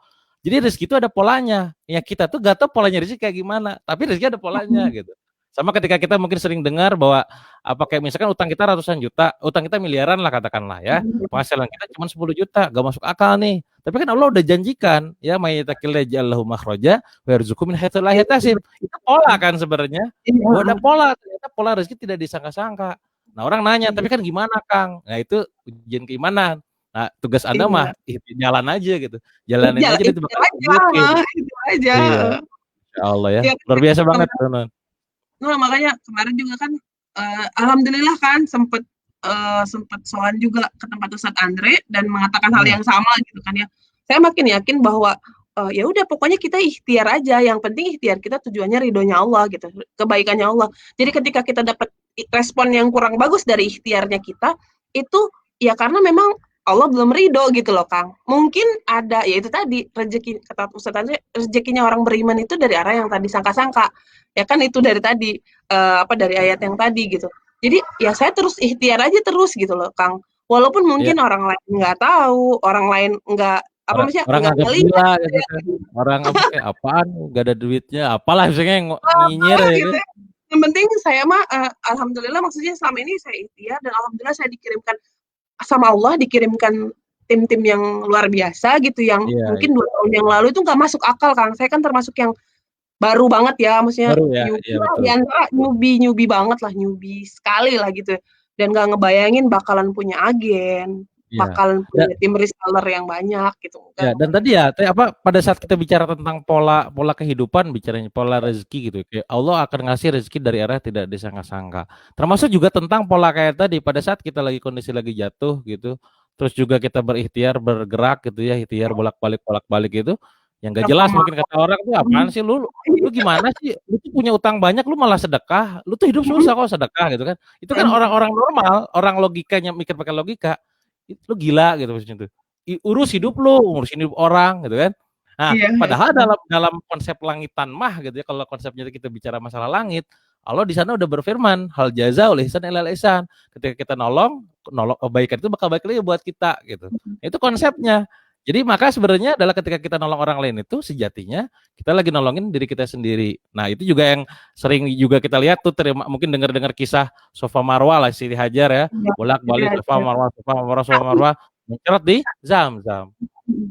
Jadi rezeki itu ada polanya. Ya kita tuh gak tahu polanya rezeki kayak gimana, tapi rezeki ada polanya gitu. Sama ketika kita mungkin sering dengar bahwa apa kayak misalkan utang kita ratusan juta, utang kita miliaran lah katakanlah ya. Penghasilan kita cuma 10 juta, gak masuk akal nih. Tapi kan Allah udah janjikan, ya mayyatakillah ja'allahu makhraja wa yarzuqhu min haitsu la yahtasib. Itu pola kan sebenarnya. Bahwa ada pola, ternyata pola rezeki tidak disangka-sangka. Nah, orang nanya, tapi kan gimana, Kang? Nah, itu ujian keimanan. Nah, tugas Anda mah Iya. jalan aja gitu. Jalanin aja itu Itu bakal aja, ditunjukin. itu aja. Iya, Insya Allah ya. Ya, Luar biasa banget tuh, Non. nah, makanya kemarin juga kan alhamdulillah kan sempet soal juga ke tempat Ustadz Andre dan mengatakan hal yang sama gitu kan ya. Saya makin yakin bahwa ya udah pokoknya kita ikhtiar aja. Yang penting ikhtiar kita tujuannya ridhonya Allah gitu, kebaikannya Allah. Jadi ketika kita dapat respon yang kurang bagus dari ikhtiarnya kita, itu ya karena memang Allah belum ridho gitu loh, Kang. Mungkin ada, ya itu tadi rezeki kata Ustadz Andre, rezekinya orang beriman itu dari arah yang tadi sangka-sangka. Ya kan itu dari tadi dari ayat yang tadi gitu. Jadi ya saya terus ikhtiar aja terus gitu loh, Kang. Walaupun Ya, mungkin orang lain nggak tahu, orang lain nggak apa orang maksudnya orang nggak anggap ngelihat gila gitu gitu ya. kan. Orang apa kayak apaan, gak ada duitnya, apalah misalnya nyinyir ya Gitu kan. ya. Yang penting saya mah alhamdulillah maksudnya selama ini saya ikhtiar dan alhamdulillah saya dikirimkan sama Allah dikirimkan tim-tim yang luar biasa gitu yang Iya, mungkin iya. 2 tahun yang lalu itu nggak masuk akal, Kang. Saya kan termasuk yang baru banget ya, maksudnya Baru ya, newbie iya lah betul. di antara newbie banget lah, newbie sekali lah gitu. Dan nggak ngebayangin bakalan punya agen, Iya. bakalan Dan, punya tim reseller yang banyak gitu. ya, dan tadi ya, pada saat kita bicara tentang pola pola kehidupan, bicaranya pola rezeki gitu, kayak Allah akan ngasih rezeki dari arah tidak disangka-sangka. Termasuk juga tentang pola kayak tadi, pada saat kita lagi kondisi lagi jatuh gitu, terus juga kita berikhtiar bergerak gitu ya, ikhtiar bolak-balik gitu, yang gak jelas mungkin kata orang tuh apaan sih lu gimana sih, lu tuh punya utang banyak, lu malah sedekah, lu tuh hidup susah kok sedekah gitu kan. Itu kan orang-orang normal, orang logikanya mikir pakai logika, lu gila gitu maksudnya tuh. Urus hidup lu, ngurusin hidup orang gitu kan. Nah, Iya, padahal dalam konsep langitan mah gitu ya, kalau konsepnya kita bicara masalah langit, Allah di sana udah berfirman, hal jaza oleh ihsan ilal ihsan. Ketika kita nolong kebaikan itu bakal baik lagi buat kita gitu. Itu konsepnya. Jadi maka sebenarnya adalah ketika kita nolong orang lain itu sejatinya kita lagi nolongin diri kita sendiri. Nah, itu juga yang sering juga kita lihat tuh mungkin dengar-dengar kisah Sofa Marwah lah Siti Hajar ya, bolak-balik Sofa Marwah mencerot di Zam-Zam.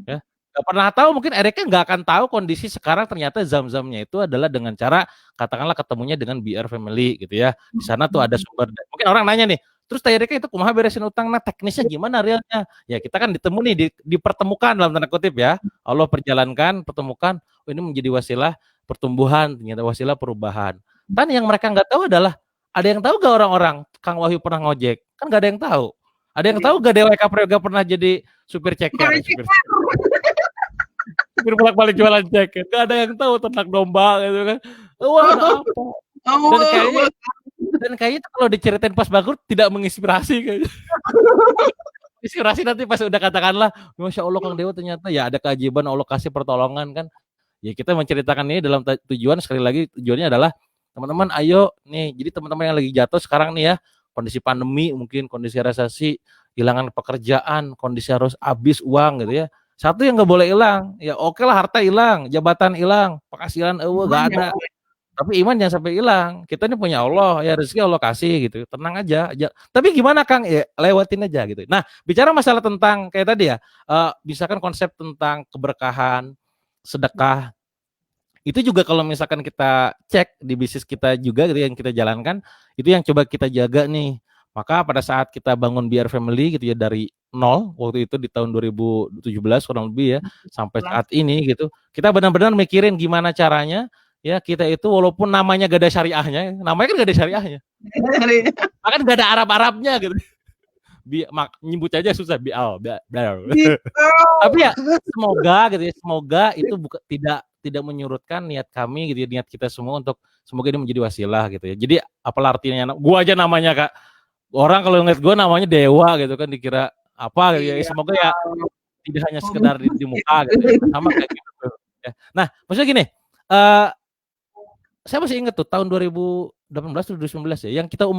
Ya. Gak pernah tahu, mungkin Erika nggak akan tahu kondisi sekarang ternyata Zam-Zamnya itu adalah dengan cara katakanlah ketemunya dengan BR Family gitu ya. Di sana tuh ada sumber. Mungkin orang nanya nih, terus Erika itu kumaha beresin utang, nah teknisnya gimana realnya? Ya kita kan ditemu nih, dipertemukan dalam tanda kutip ya. Allah perjalankan, pertemukan, oh, ini menjadi wasilah pertumbuhan, ternyata wasilah perubahan. Kan yang mereka nggak tahu adalah, ada yang tahu gak orang-orang Kang Wahyu pernah ngojek? Kan gak ada yang tahu. Ada yang tahu gak Dewa Kaprioga pernah jadi supir ceker? Supir bolak-balik jualan ceker. Gak ada yang tahu ternak domba gitu kan. Wah, ada apa? Dan kayaknya kalau diceritain pas bangkrut tidak menginspirasi kayaknya. Inspirasi nanti pas udah katakanlah, Masya Allah Kang Dewa ternyata ya ada keajaiban Allah kasih pertolongan kan. Ya kita menceritakan ini dalam tujuan, sekali lagi tujuannya adalah teman-teman ayo nih, jadi teman-teman yang lagi jatuh sekarang nih ya, kondisi pandemi mungkin, kondisi resesi, hilangan pekerjaan, kondisi harus habis uang gitu ya. Satu yang nggak boleh hilang, ya oke lah harta hilang, jabatan hilang, penghasilan gak ada. Tapi iman jangan sampai hilang. Kita ini punya Allah, ya rezeki Allah kasih gitu. Tenang aja. Tapi gimana Kang? Ya lewatin aja gitu. Nah, bicara masalah tentang kayak tadi ya, misalkan konsep tentang keberkahan, sedekah, itu juga kalau misalkan kita cek di bisnis kita juga gitu yang kita jalankan, itu yang coba kita jaga nih. Maka pada saat kita bangun BR Family gitu ya dari nol waktu itu di tahun 2017 kurang lebih ya sampai saat ini gitu, kita benar-benar mikirin gimana caranya ya kita itu walaupun namanya gak ada syariahnya, namanya kan gak ada syariahnya. Bahkan gak ada Arab-Arabnya gitu. Nyebut aja susah bial. Tapi ya semoga gitu ya, semoga itu tidak menyurutkan niat kami gitu ya, niat kita semua untuk semoga ini menjadi wasilah gitu ya. Jadi apalah artinya gua aja namanya Kak. Orang kalau ngeliat gua namanya dewa gitu kan dikira apa gitu ya. Semoga ya tidak hanya sekedar di muka gitu ya. Sama kayak gitu ya. Nah, maksudnya gini, saya masih ingat tuh tahun 2018 atau 2019 ya, yang kita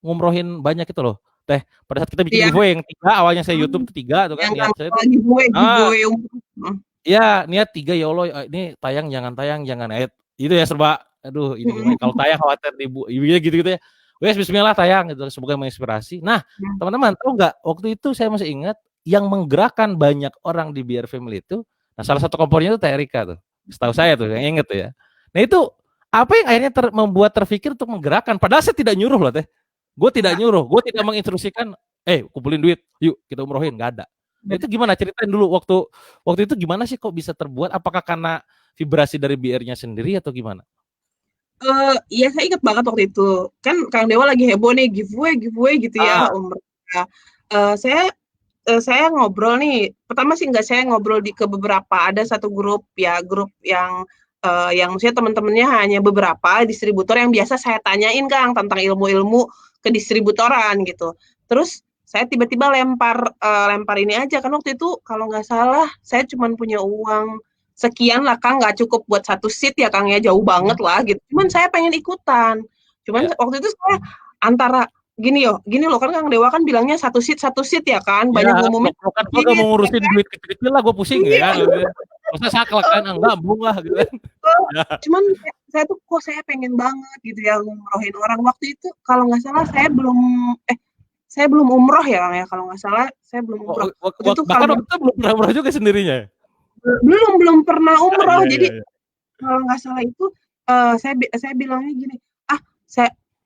ngumrohin banyak itu loh. Teh, pada saat kita bikin giveaway yang 3, awalnya saya YouTube tuh 3 tuh kan niat saya. Giveaway. Iya, niat 3 ya Allah, ini tayang jangan itu ya serba aduh ini kalau tayang khawatir ibu gitu-gitu ya. Wes bismillah tayang gitu, semoga menginspirasi. Nah, teman-teman tahu nggak waktu itu saya masih ingat yang menggerakkan banyak orang di BR Family itu, nah salah satu kompornya itu Teh Erika tuh. Setahu saya tuh yang inget tuh ya. Nah itu apa yang akhirnya membuat terpikir untuk menggerakkan? Padahal saya tidak nyuruh loh Teh. Gue tidak nyuruh, gue tidak menginstruksikan, kumpulin duit, yuk kita umrohin, nggak ada. Nah, itu gimana? Ceritain dulu waktu itu gimana sih kok bisa terbuat? Apakah karena vibrasi dari BR-nya sendiri atau gimana? Iya saya ingat banget waktu itu. Kan Kang Dewa lagi heboh nih giveaway gitu ya umroh. Saya ngobrol nih. Pertama sih saya ngobrol ke beberapa. Ada satu grup yang maksudnya teman-temannya hanya beberapa distributor yang biasa saya tanyain Kang tentang ilmu-ilmu ke distributoran gitu. Terus saya tiba-tiba lempar ini aja kan waktu itu kalau nggak salah saya cuma punya uang sekian lah Kang, nggak cukup buat satu seat ya Kang ya, jauh banget lah gitu. Cuman saya pengen ikutan. Cuman waktu itu saya antara gini loh kan Kang Dewa kan bilangnya satu seat ya kan, banyak ngumumin. Kan gue gak mau ngurusin duit kecil-kecil lah, gue pusing ya kan. Maksudnya saklek kan, gabung lah gitu kan. Cuman saya tuh kok saya pengen banget gitu ya ngumrohin orang. Waktu itu kalau nggak salah saya belum umroh ya Kang ya, kalau nggak salah saya belum umroh. Bahkan waktu itu belum pernah umroh juga sendirinya. Belum pernah umroh. Jadi kalau nggak salah itu saya bilangnya gini,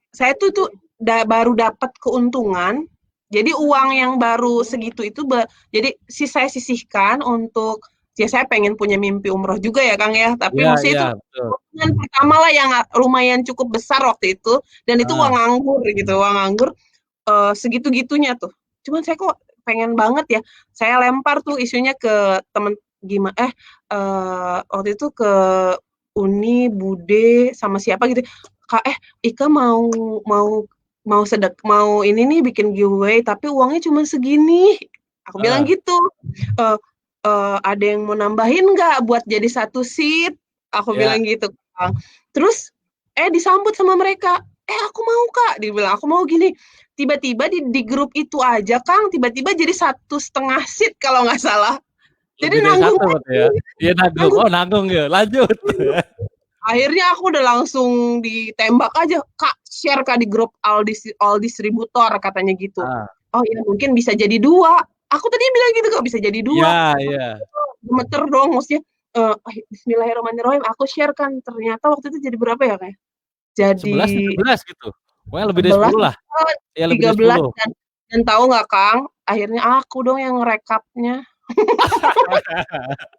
saya tuh baru dapat keuntungan. Jadi uang yang baru segitu itu jadi saya sisihkan untuk saya pengen punya mimpi umroh juga ya Kang ya. Tapi maksudnya itu yang pertama lah yang lumayan cukup besar waktu itu, dan itu uang nganggur segitu-gitunya tuh. Cuman saya kok pengen banget ya. Saya lempar tuh isunya ke temen waktu itu ke Uni, Bude sama siapa gitu. Kak, Ika mau ini nih bikin giveaway tapi uangnya cuma segini. Aku bilang gitu. Ada yang mau nambahin nggak buat jadi satu seat? Aku bilang gitu. Terus disambut sama mereka. Aku mau Kak, dibilang aku mau gini. Tiba-tiba di grup itu aja Kang, tiba-tiba jadi 1,5 seat kalau nggak salah. Jadi nanggung ya. Iya nanggung ya. Lanjut. Akhirnya aku udah langsung ditembak aja, Kak, share Kak di grup all distributor katanya gitu. Oh ya mungkin bisa jadi 2. Aku tadi bilang gitu Kak, bisa jadi 2. Iya. Gemeter dong maksudnya. Bismillahirrahmanirrahim aku share kan, ternyata waktu itu jadi berapa ya Kak? Jadi 11 gitu. Pokoknya lebih dari 10 lah. Ya, lebih dari 10. Dan tahu nggak Kang, akhirnya aku dong yang ngerekapnya.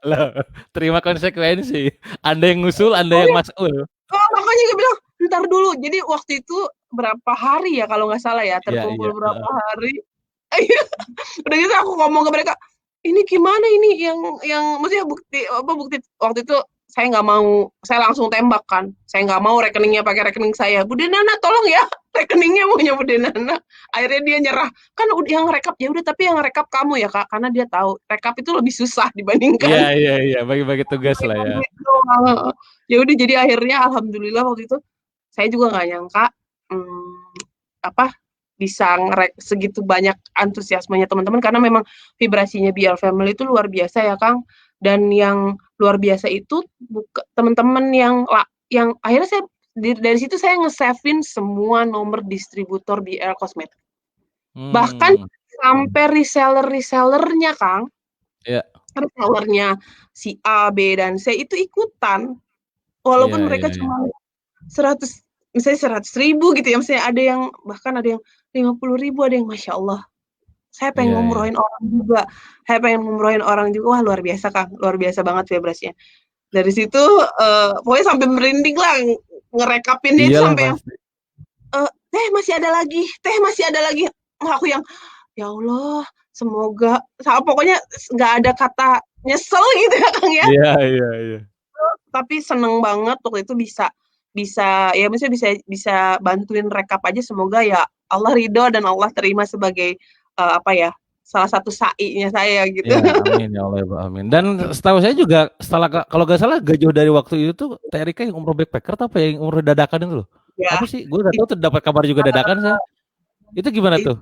Loh, terima konsekuensi. Anda yang ngusul, Anda yang mas'ul. Makanya gue bilang, ntar dulu. Jadi waktu itu berapa hari ya kalau nggak salah ya, terkumpul berapa hari. Udah gitu aku ngomong ke mereka, ini gimana ini yang maksudnya bukti waktu itu saya nggak mau, saya langsung tembak kan, saya nggak mau rekeningnya pakai rekening saya. Bude Nana tolong ya, rekeningnya maunya Bude Nana. Akhirnya dia nyerah, kan yang rekap ya udah, tapi yang rekap kamu ya Kak, karena dia tahu rekap itu lebih susah dibandingkan. Iya, bagi-bagi tugas lah ya. Ya udah, jadi akhirnya alhamdulillah waktu itu saya juga nggak nyangka bisa segitu banyak antusiasmenya teman-teman, karena memang vibrasinya BR Family itu luar biasa ya Kang. Dan yang luar biasa itu teman-teman yang akhirnya saya dari situ saya nge-save-in semua nomor distributor BR Kosmetik. Bahkan sampai resellernya Kang. Iya. Resellernya si A, B, dan C itu ikutan. Walaupun mereka cuma 100.000 gitu ya, misalnya ada yang bahkan ada yang 50.000, ada yang Masya Allah. Saya pengen ngumrohin orang juga. Wah luar biasa Kang, luar biasa banget vibrasinya. Dari situ, pokoknya sampai merinding lah, ngerekapinnya itu Iyalah sampai yang, pasti. "Teh masih ada lagi, teh masih ada lagi." Aku yang, "Ya Allah, semoga," pokoknya nggak ada kata nyesel gitu ya, Kang, ya. Iya iya iya. Tapi seneng banget waktu itu bisa bisa ya maksudnya bisa bantuin rekap aja, semoga ya Allah ridho dan Allah terima sebagai, apa ya, salah satu sa'i-nya saya gitu. Iya, amin ya Allah ya Rabbal alamin. Dan setahu saya juga setelah kalau nggak salah gak jauh dari waktu itu tuh Teh Rika yang umroh backpacker tuh apa yang umroh dadakan itu loh? Ya, Apa sih? Gue nggak tahu itu tuh dapat kabar juga dadakan saya. Itu gimana tuh?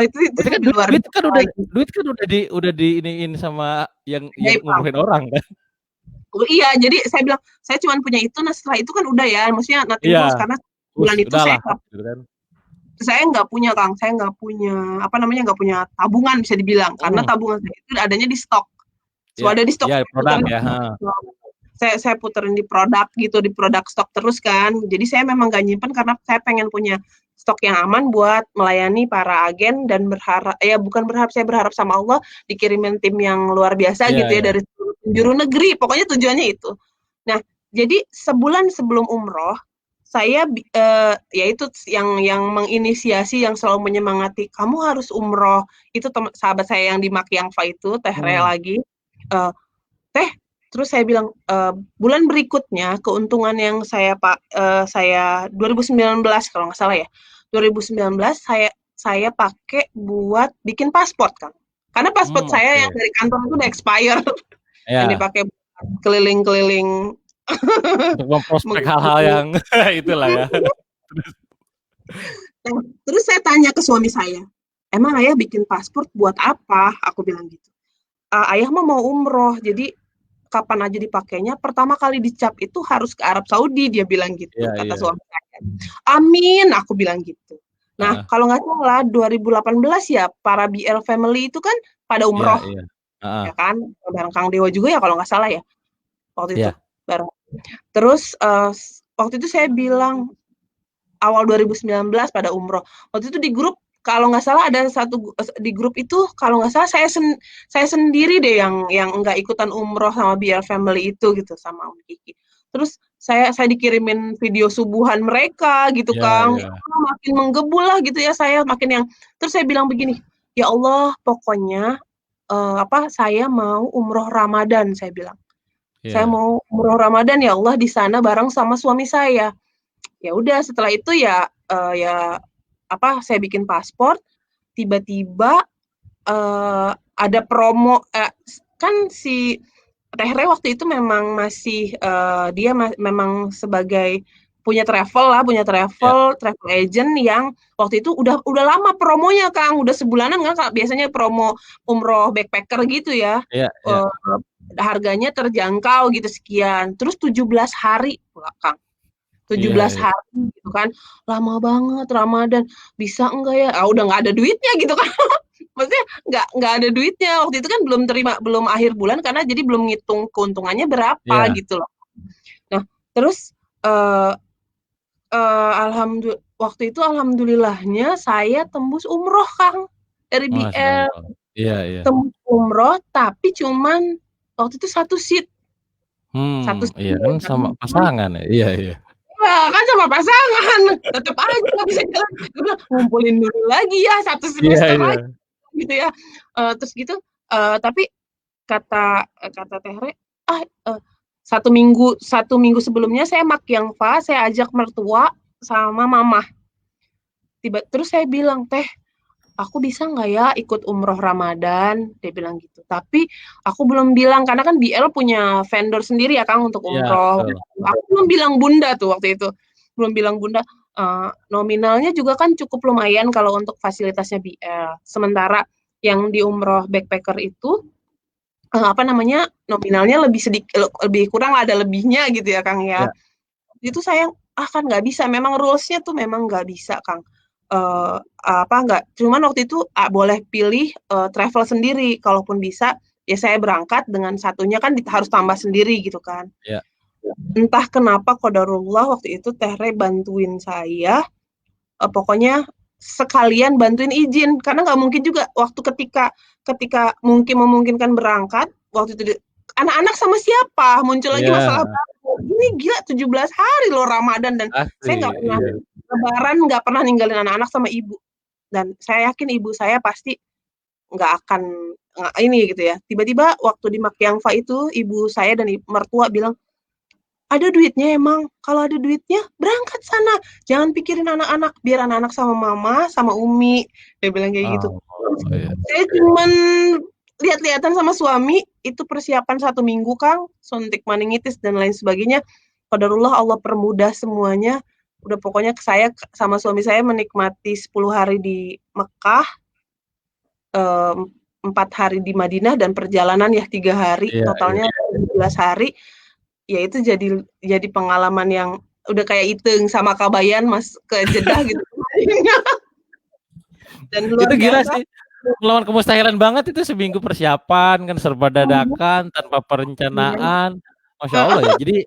itu itu Berarti kan lebih duit, luar duit kan biasa udah lagi. duit kan udah di iniin sama yang Ajaib, Kang. umrohin orang kan? Oh, iya, jadi saya bilang, "Saya cuma punya itu, nah setelah itu kan udah ya, maksudnya nothing Iya, tulus," karena bulan itu udahlah gitu kan. saya nggak punya, Kang, saya nggak punya, apa namanya, nggak punya tabungan bisa dibilang, karena Hmm, tabungan saya itu adanya di stok. ya, Ada di stok, ya saya produk puterin ya. Ha. saya puterin di produk gitu, di produk stok terus kan. Jadi saya memang nggak nyimpen karena saya pengen punya stok yang aman buat melayani para agen dan berharap, ya bukan berharap, saya berharap sama Allah dikirimin tim yang luar biasa Iya gitu ya iya. dari penjuru negeri, pokoknya tujuannya itu. Nah, jadi sebulan sebelum umroh, saya ya itu yang menginisiasi, yang selalu menyemangati, "Kamu harus umroh." Itu sahabat saya yang di Makyangfa itu, Teh Re Hmm. lagi, eee, "Teh," terus saya bilang, "bulan berikutnya keuntungan yang saya 2019 kalau nggak salah ya, 2019 saya pakai buat bikin paspor, Kang. Karena paspor saya yang Oke. dari kantor itu udah expire, yang Ya, dipakai keliling-keliling untuk memprospek hal-hal menghubungi. yang itulah ya. Terus saya tanya ke suami saya, "Emang ayah bikin paspor buat apa?" Aku bilang gitu. "Ayah mah mau umroh, jadi kapan aja dipakainya, pertama kali dicap itu harus ke Arab Saudi," dia bilang Iya gitu, kata iya. suami saya. "Amin," aku bilang gitu. Nah, Heeh. kalau nggak salah 2018 ya, para BL family itu kan pada Iya umroh, iya. Heeh. ya kan, bareng Kang Dewa juga ya kalau nggak salah ya, waktu itu, Iya. bareng. Terus, waktu itu saya bilang, awal 2019 pada umroh. Waktu itu di grup kalau nggak salah ada di grup itu kalau nggak salah saya sendiri deh yang nggak ikutan umroh sama BL family itu gitu sama Om Kiki. Terus saya dikirimin video subuhan mereka gitu, Iya Kang. Ya iya. Allah, makin menggebu lah gitu ya saya makin yang, terus saya bilang begini, "Ya Allah, pokoknya saya mau umroh Ramadan," saya bilang. "Saya Iya. mau umroh Ramadan ya Allah di sana bareng sama suami saya." Ya udah setelah itu ya, saya bikin paspor, tiba-tiba, ada promo, kan si Teh Re waktu itu memang masih, dia memang sebagai punya Iya. travel agent yang waktu itu udah lama promonya, Kang, udah sebulanan kan, Kak, biasanya promo umroh backpacker gitu ya, Iya iya. eee, harganya terjangkau gitu sekian, terus 17 hari pula, Kang. tujuh Iya belas iya. hari gitu kan, lama banget Ramadan, bisa enggak ya? Udah nggak ada duitnya gitu kan. Maksudnya nggak ada duitnya, waktu itu kan belum akhir bulan karena jadi belum ngitung keuntungannya berapa Iya. gitu loh. Nah, terus, eee eee, waktu itu alhamdulillahnya saya tembus umroh, Kang, dari Masya BL, Allah. Iya iya. tembus umroh tapi cuman waktu itu satu Iya seat kan sama kan, cuman pasangan ya? Iya iya. iya, kan sama pasangan, tetep aja nggak bisa jalan. Gue bilang, "Ngumpulin dulu lagi ya, 1 Iya semester iya. lagi," gitu ya. Terus gitu, tapi kata Teh Re, "Ah, 1 minggu sebelumnya saya makyangfa, saya ajak mertua sama mama." Terus saya bilang, "Teh, aku bisa nggak ya ikut umroh Ramadan?" Dia bilang gitu. Tapi aku belum bilang, karena kan BL punya vendor sendiri ya, Kang, untuk Iya umroh. betul. Aku belum bilang bunda tuh waktu itu, belum bilang bunda, nominalnya juga kan cukup lumayan kalau untuk fasilitasnya BL. Sementara yang di umroh backpacker itu, nominalnya lebih kurang ada lebihnya gitu ya, Kang, ya. Iya. Itu saya, kan nggak bisa, memang rules-nya tuh memang nggak bisa, Kang. Nggak, cuman waktu itu, boleh pilih, travel sendiri, kalaupun bisa, ya saya berangkat dengan satunya kan harus tambah sendiri gitu kan. Iya. Entah kenapa qadarullah waktu itu Teh Re bantuin saya, pokoknya sekalian bantuin izin, karena nggak mungkin juga waktu ketika ketika memungkinkan berangkat, waktu itu anak-anak sama siapa? Muncul lagi masalah Iya, baru. Ini gila 17 hari loh Ramadan dan saya asli, nggak pernah iya. Lebaran nggak pernah ninggalin anak-anak sama ibu. Dan saya yakin ibu saya pasti nggak akan ini gitu ya. Tiba-tiba waktu di Makyangfa itu ibu saya dan mertua bilang, ada duitnya emang, kalau ada duitnya berangkat sana, jangan pikirin anak-anak, biar anak-anak sama mama, sama Umi, dia bilang kayak gitu. Oh, iya. Saya cuman lihat-lihatan sama suami, itu persiapan 1 minggu Kang, suntik meningitis dan lain sebagainya. Qadarullah Allah permudah semuanya. Udah pokoknya saya sama suami saya menikmati 10 hari di Mekah, 4 hari di Madinah dan perjalanan ya 3 hari, Iya, iya. totalnya 17 hari. Ya itu jadi pengalaman yang udah kayak Iteung sama Kabayan Mas ke Jeddah gitu. Dan luar Itu gila biasa. sih. Melawan kemustahilan banget itu seminggu persiapan kan serba dadakan tanpa perencanaan. Masya Allah ya.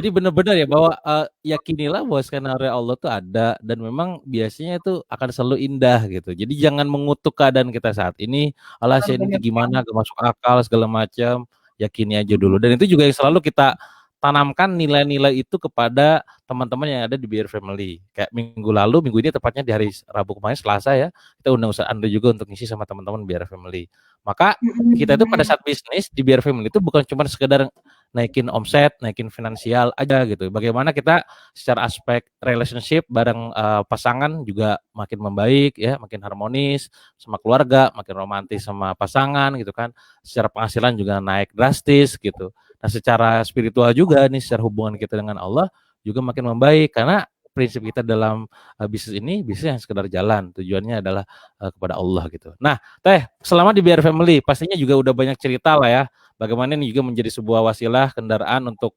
Jadi benar-benar ya bahwa yakinilah bahwa skenario Allah tuh ada dan memang biasanya itu akan selalu indah gitu. Jadi jangan mengutuk keadaan kita saat ini. Alah saya ini gimana gak masuk akal segala macam. Yakini aja dulu. Dan itu juga yang selalu kita tanamkan nilai-nilai itu kepada teman-teman yang ada di Beer Family. Kayak minggu lalu, minggu ini tepatnya di hari Rabu kemarin Selasa ya, kita undang Ustaz Andre juga untuk ngisi sama teman-teman Beer Family. Maka kita itu pada saat bisnis di Beer Family itu bukan cuma sekedar naikin omset, naikin finansial aja gitu. Bagaimana kita secara aspek relationship bareng pasangan juga makin membaik ya, makin harmonis sama keluarga, makin romantis sama pasangan gitu kan. Secara penghasilan juga naik drastis gitu. Nah, secara spiritual juga nih, secara hubungan kita dengan Allah juga makin membaik karena prinsip kita dalam bisnis ini bisnis yang sekedar jalan, tujuannya adalah kepada Allah gitu. Nah, Teh, selama di BR Family pastinya juga udah banyak cerita lah ya, bagaimana ini juga menjadi sebuah wasilah kendaraan untuk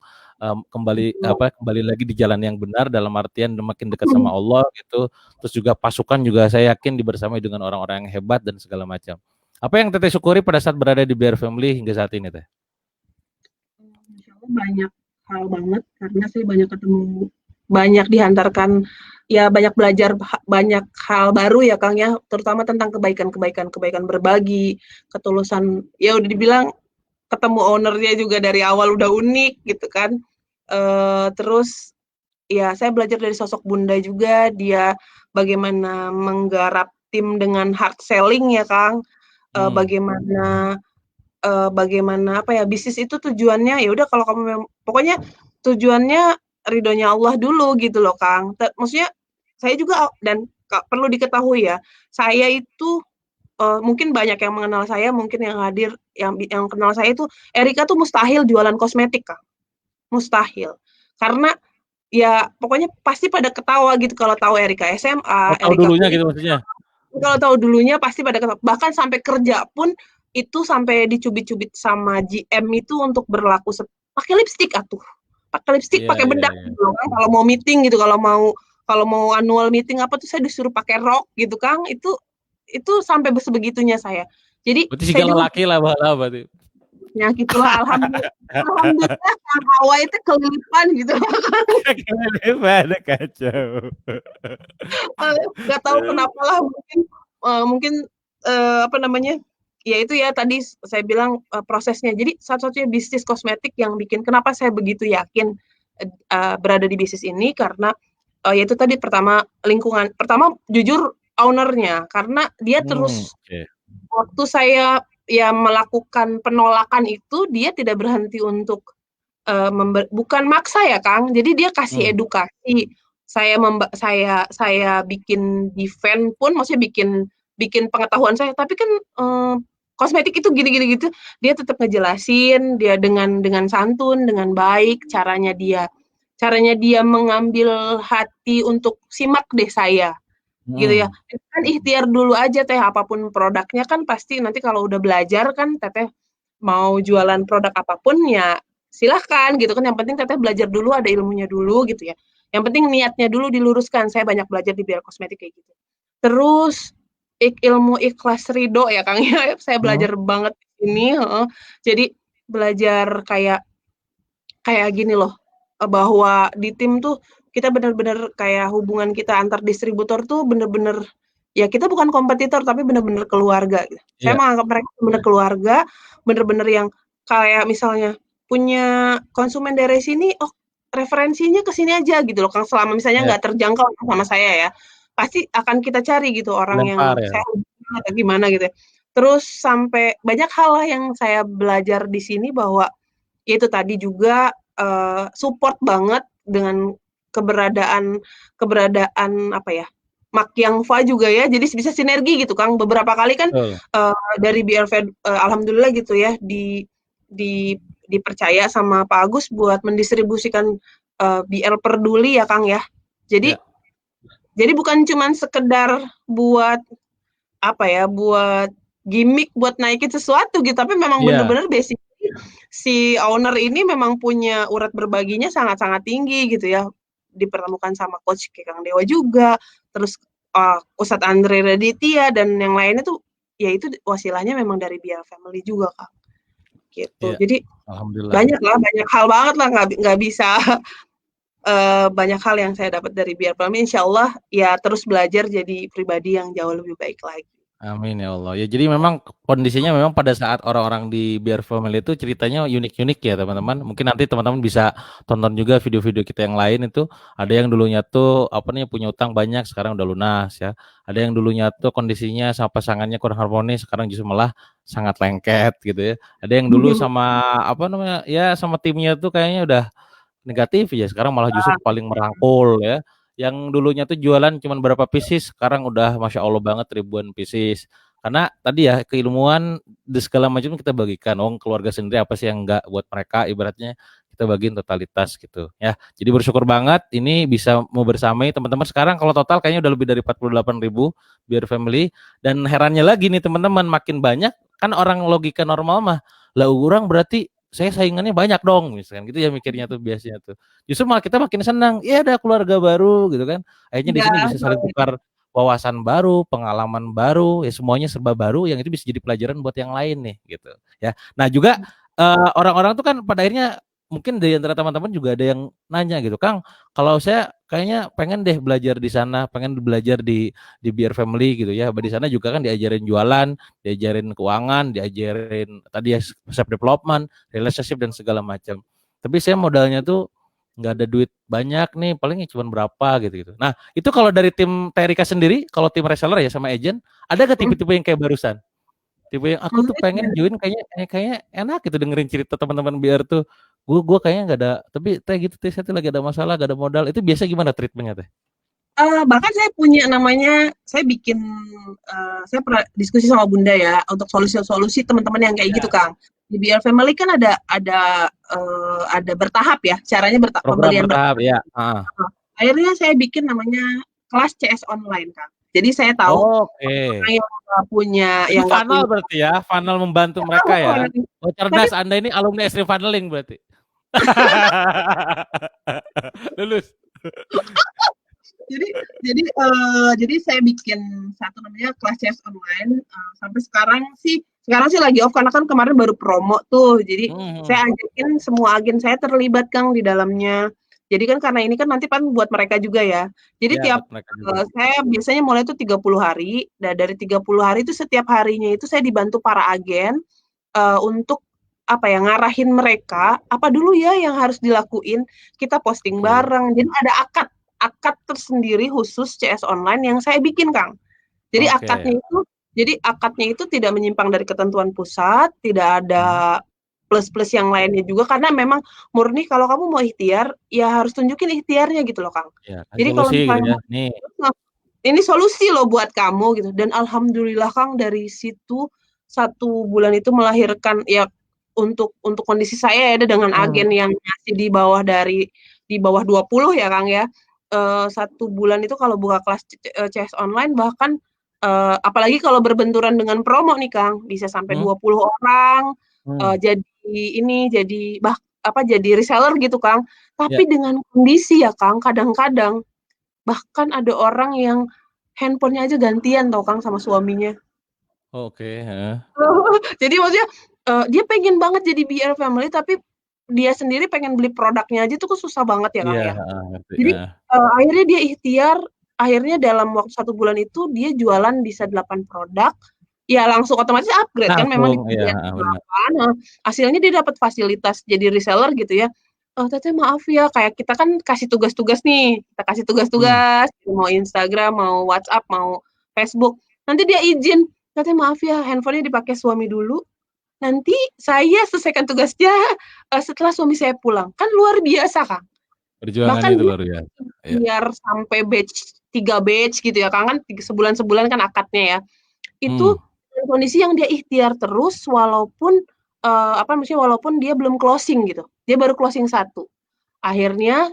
kembali lagi di jalan yang benar dalam artian makin dekat sama Allah gitu. Terus juga pasukan juga saya yakin dibersamai dengan orang-orang yang hebat dan segala macam. Apa yang Teteh syukuri pada saat berada di BR Family hingga saat ini, Teh? Insya Allah banyak hal banget karena saya banyak ketemu, banyak dihantarkan, ya banyak belajar banyak hal baru ya Kang ya, terutama tentang kebaikan berbagi, ketulusan. Ya udah dibilang ketemu ownernya juga dari awal udah unik gitu kan. Terus ya saya belajar dari sosok Bunda juga, dia bagaimana menggarap tim dengan hard selling ya Kang. Bagaimana bagaimana apa ya, bisnis itu tujuannya ya udah kalau kamu pokoknya tujuannya ridhonya Allah dulu gitu loh Kang. Maksudnya saya juga dan perlu diketahui ya, saya itu mungkin banyak yang mengenal saya, mungkin yang hadir yang kenal saya itu Erika tuh mustahil jualan kosmetik Kang. Mustahil. Karena ya pokoknya pasti pada ketawa gitu kalau tahu Erika Oh, SMA, tahu Erika dulunya kuliah. gitu maksudnya? Kalau tahu dulunya pasti pada ketawa. Bahkan sampai kerja pun itu sampai dicubit-cubit sama GM itu untuk berlaku pakai lipstik atuh. Pakai lipstik, Iya, pakai iya, bedak iya. gitu kan. Kalau mau meeting gitu, kalau mau annual meeting apa tuh saya disuruh pakai rok gitu Kang. Itu sampai sebegitunya saya. Jadi Berarti saya segala juga laki lah bahala berarti. ya gitulah alhamdulillah. Alhamdulillah Kang Hawa itu kelilipan gitu. Gimana kacau. Nggak tahu kenapa lah mungkin apa namanya, ya itu ya tadi saya bilang prosesnya. Jadi satu-satunya bisnis kosmetik yang bikin kenapa saya begitu yakin berada di bisnis ini karena yaitu tadi pertama lingkungan, pertama jujur ownernya karena dia terus Oke. waktu saya ya melakukan penolakan itu dia tidak berhenti untuk bukan maksa ya Kang, jadi dia kasih Hmm, edukasi. Saya bikin event pun, maksudnya bikin bikin pengetahuan saya. Tapi kan kosmetik itu gini-gini gitu, dia tetap ngejelasin, dia dengan santun, dengan baik, caranya dia mengambil hati untuk simak deh saya, gitu ya. hmm. Kan ikhtiar dulu aja teh, apapun produknya kan pasti nanti kalau udah belajar kan teteh mau jualan produk apapun ya silahkan gitu kan, yang penting teteh belajar dulu, ada ilmunya dulu gitu ya, yang penting niatnya dulu diluruskan. Saya banyak belajar di biar kosmetik kayak gitu. Terus ilmu ikhlas ridho ya Kang ya, saya Hmm. belajar banget ini. Jadi belajar kayak kayak gini loh, bahwa di tim tuh kita benar-benar kayak hubungan kita antar distributor tuh benar-benar ya kita bukan kompetitor tapi benar-benar keluarga gitu. Saya Iya. menganggap mereka benar keluarga, benar-benar yang kayak misalnya punya konsumen dari sini, oh referensinya ke sini aja gitu loh Kang, selama misalnya Iya, nggak terjangkau sama saya ya, pasti akan kita cari gitu orang yang lempar ya. saya hubungin atau gimana gitu ya. Terus sampai banyak hal lah yang saya belajar di sini bahwa ya itu tadi juga, support banget dengan keberadaan keberadaan apa ya, Mak yang Fa juga ya, jadi bisa sinergi gitu Kang. Beberapa kali kan, Betul. dari BLV, alhamdulillah gitu ya, di dipercaya sama Pak Agus buat mendistribusikan, BL Peduli ya Kang ya. Jadi Ya, bukan cuman sekedar buat apa ya, buat gimmick, buat naikin sesuatu gitu, tapi memang iya, bener-bener basic si owner ini memang punya urat berbaginya sangat-sangat tinggi gitu ya. Dipertemukan sama coach kayak Kang Dewa juga, terus Ustadz Andre Raditya dan yang lainnya tuh ya itu wasilahnya memang dari Biar Family juga Kang. Gitu. iya. Jadi Alhamdulillah. banyak lah, banyak hal banget lah nggak bisa banyak hal yang saya dapat dari Biar Family. Insya Allah ya terus belajar jadi pribadi yang jauh lebih baik lagi. Amin ya Allah. Ya jadi memang kondisinya memang pada saat orang-orang di Bear Family itu ceritanya unik-unik ya teman-teman. Mungkin nanti teman-teman bisa tonton juga video-video kita yang lain itu. Ada yang dulunya tuh apa nih punya utang banyak sekarang udah lunas ya. Ada yang dulunya tuh kondisinya sama pasangannya kurang harmonis sekarang justru malah sangat lengket gitu ya. Ada yang dulu sama apa namanya ya sama timnya tuh kayaknya udah negatif ya sekarang malah justru paling merangkul ya. Yang dulunya tuh jualan cuman berapa pieces, sekarang udah masya Allah banget ribuan pieces. Karena tadi ya keilmuan di segala macam kita bagikan. Oh keluarga sendiri apa sih yang enggak buat mereka ibaratnya kita bagiin totalitas gitu ya. Jadi bersyukur banget ini bisa mau bersamai teman-teman. Sekarang kalau total kayaknya udah lebih dari 48.000 biar family. Dan herannya lagi nih teman-teman makin banyak kan orang logika normal mah lah orang berarti saya saingannya banyak dong misalkan gitu ya mikirnya tuh biasanya tuh. Justru malah kita makin senang, ya ada keluarga baru gitu kan. Akhirnya di Iya, sini bisa saling tukar wawasan baru, pengalaman baru, ya semuanya serba baru yang itu bisa jadi pelajaran buat yang lain nih gitu ya. Nah, juga orang-orang tuh kan pada akhirnya mungkin dari antara teman-teman juga ada yang nanya gitu, Kang, kalau saya kayaknya pengen deh belajar di sana, pengen belajar di Beer Family gitu ya. Di sana juga kan diajarin jualan, diajarin keuangan, diajarin tadi ya self development, relationship dan segala macam. Tapi saya modalnya tuh nggak ada duit banyak nih, palingnya cuma berapa gitu-gitu. Nah, itu kalau dari tim Terika sendiri, kalau tim reseller ya sama agent, ada gak tipe-tipe yang kayak barusan? Tipe yang aku tuh pengen join kayaknya kayaknya enak gitu dengerin cerita teman-teman biar tuh gua kayaknya nggak ada tapi teh gitu teh saya tuh lagi ada masalah gak ada modal itu biasa gimana treatmentnya teh? Bahkan saya punya namanya, saya bikin, saya pernah diskusi sama Bunda ya, untuk solusi-solusi teman-teman yang kayak gitu, Ya. Kang. Di BL Family kan ada bertahap ya, caranya Program pembelian bertahap bertahap. ya. Ah. Akhirnya saya bikin namanya kelas CS online, Kang. Jadi saya tahu Oke. orang yang nggak punya Itu yang nggak funnel punya berarti ya, funnel membantu mereka ya. Oh tapi cerdas Anda ini alumni SD funneling berarti. Lulus. jadi jadi saya bikin satu namanya kelas CS online, sampai sekarang sih lagi off karena kan kemarin baru promo tuh. Jadi Hmm. saya ajakin semua agen saya terlibat Kang di dalamnya. Jadi kan karena ini kan nanti kan buat mereka juga ya. Jadi Ya buat mereka juga. saya biasanya mulai tuh 30 hari. Dan dari 30 hari itu setiap harinya itu saya dibantu para agen untuk apa ya ngarahin mereka apa dulu ya yang harus dilakuin. Kita posting Oke. bareng. Jadi ada akad tersendiri khusus CS online yang saya bikin, Kang. Jadi Oke. akadnya itu tidak menyimpang dari ketentuan pusat, tidak Hmm. ada plus-plus yang lainnya juga karena memang murni kalau kamu mau ikhtiar, ya harus tunjukin ikhtiarnya gitu loh, Kang. Ya, kasih Jadi kalau solusi gitu misalnya ya. Nih. ini solusi loh buat kamu gitu dan alhamdulillah Kang dari situ 1 bulan itu melahirkan ya untuk kondisi saya ya dengan agen Hmm. yang masih di bawah 20 ya Kang ya. 1 bulan itu kalau buka kelas CS online bahkan apalagi kalau berbenturan dengan promo nih Kang, bisa sampai Hmm. 20 orang Hmm. jadi reseller gitu Kang. Ya. Tapi dengan kondisi ya Kang, kadang-kadang bahkan ada orang yang handphonenya aja gantian tau Kang sama suaminya. Oke, heeh. Jadi maksudnya, dia pengen banget jadi BL family tapi dia sendiri pengen beli produknya aja tuh susah banget ya Kang Iya, ya. heeh, ngerti, Jadi, heeh. akhirnya dia ikhtiar, akhirnya dalam waktu 1 bulan itu dia jualan bisa 8 produk, ya langsung otomatis upgrade kan memang Langsung, iya, disediakan benar. berapa, nah hasilnya dia dapat fasilitas jadi reseller gitu ya, "Teteh maaf ya," kayak kita kan kasih tugas-tugas nih, kita kasih Hmm. tugas-tugas, mau Instagram, mau WhatsApp, mau Facebook, nanti dia izin, "Teteh maaf ya handphone-nya dipakai suami dulu, nanti saya selesaikan tugasnya, setelah suami saya pulang." Kan luar biasa, Kang. Perjuangan Bahkan itu dia luar biasa. Iya. biar sampai batch 3 batch gitu ya, Kang, kan sebulan-sebulan kan akadnya ya. Hmm. Itu dalam kondisi yang dia ikhtiar terus walaupun, maksudnya walaupun dia belum closing gitu, dia baru closing 1. Akhirnya,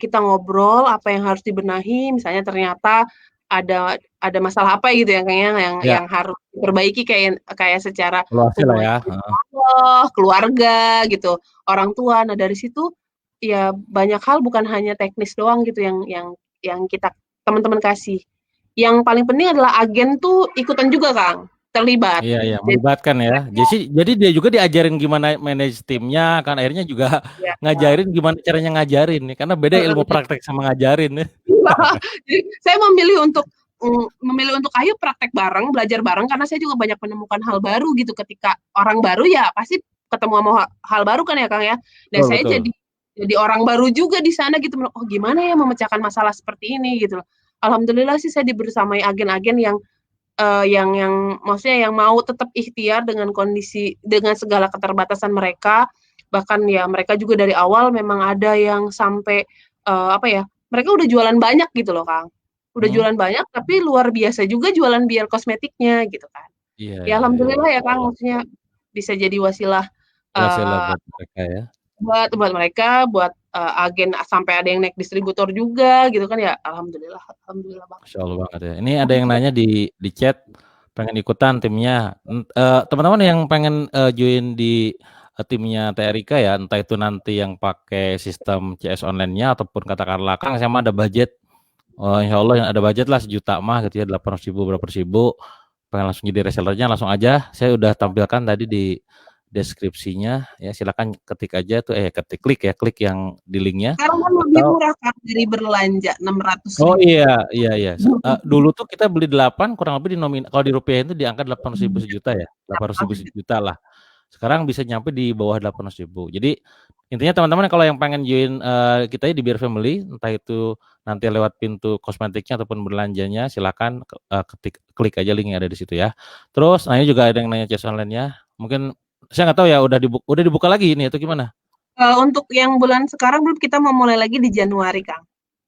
kita ngobrol apa yang harus dibenahi, misalnya ternyata ada masalah apa gitu ya, Kang, ya, Ya, yang harus diperbaiki kayak kayak secara evaluasi lah hubungan ya. Heeh. Allah, keluarga gitu, orang tua. Nah, dari situ ya banyak hal bukan hanya teknis doang gitu yang kita teman-teman kasih. Yang paling penting adalah agen tuh ikutan juga, Kang, terlibat. Iya, iya, Jadi melibatkan ya. Jadi dia juga diajarin gimana manage timnya, kan akhirnya juga ya, ngajarin gimana caranya ngajarin nih, karena beda ilmu heeh. praktek sama ngajarin ya. Jadi saya memilih untuk ayo praktek bareng, belajar bareng karena saya juga banyak menemukan hal baru gitu ketika orang baru ya pasti ketemu sama hal baru kan ya, Kang, ya. Dan Betul, saya betul. jadi orang baru juga di sana gitu, oh gimana ya memecahkan masalah seperti ini gitu loh. Alhamdulillah sih saya dibersamai agen-agen yang maksudnya yang mau tetap ikhtiar dengan segala keterbatasan mereka, bahkan ya mereka juga dari awal memang ada yang sampai, mereka udah jualan banyak gitu loh, Kang. Udah Hmm. jualan banyak tapi luar biasa juga jualan biar kosmetiknya gitu kan. Iya, Ya iya, iya. alhamdulillah ya, Masya Kang, Allah. maksudnya bisa jadi wasilah, Wasilah eee, buat mereka ya. buat mereka, buat, agen sampai ada yang naik distributor juga gitu kan ya, alhamdulillah alhamdulillah banget. Masya Allah banget ya. Ini ada yang nanya di chat, pengen ikutan timnya. Teman-teman yang pengen join di timnya Teh Erika ya, entah itu nanti yang pakai sistem CS online-nya ataupun katakanlah Kang sama ada budget. Insya Allah yang ada budget lah 1 juta mah gitu ya, 800.000 berapa ribu. Pengen langsung jadi resellernya langsung aja. Saya udah tampilkan tadi di deskripsinya ya, silakan ketik aja tuh klik yang di linknya Sekarang kan lebih atau murah, Kak, dari berlanja, 600 oh ribu. iya, iya, iya. Dulu tuh kita beli 8 kurang lebih kalau dirupiahin itu di angka 800.000 sejuta ya, 800.000 sejuta lah. Sekarang bisa nyampe di bawah 800.000. Jadi intinya teman-teman kalau yang pengen join kita di Beer Family, entah itu nanti lewat pintu kosmetiknya ataupun belanjanya, silakan klik aja link yang ada di situ ya. Terus, nah ini juga ada yang nanya cash online-nya. Mungkin saya nggak tahu ya udah dibuka lagi ini atau gimana? Untuk yang bulan sekarang belum, kita mau mulai lagi di Januari, Kang.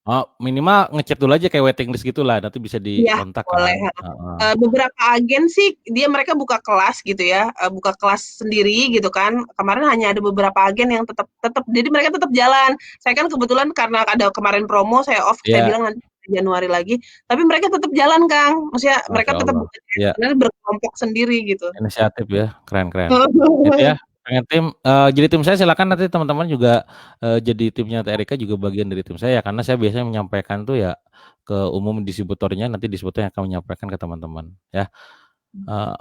Oh, minimal ngechat dulu aja kayak waiting list gitulah, nanti bisa Iya, dikontak boleh, kan. heeh. Heeh. Beberapa agen sih mereka buka kelas gitu ya, buka kelas sendiri gitu kan. Kemarin hanya ada beberapa agen yang tetap tetap jadi mereka tetap jalan. Saya kan kebetulan karena ada kemarin promo saya off, saya Ya, bilang nanti Januari lagi, tapi mereka tetap jalan, Kang. Maksudnya mereka Masya tetap Allah. buka Ya, channel berkelompok sendiri gitu. inisiatif ya, keren-keren. Itu ya, pengen tim, jadi tim saya silakan nanti teman-teman juga jadi timnya Teh Erika juga bagian dari tim saya karena saya biasanya menyampaikan tuh ya ke umum distributornya, nanti distributor yang akan menyampaikan ke teman-teman ya.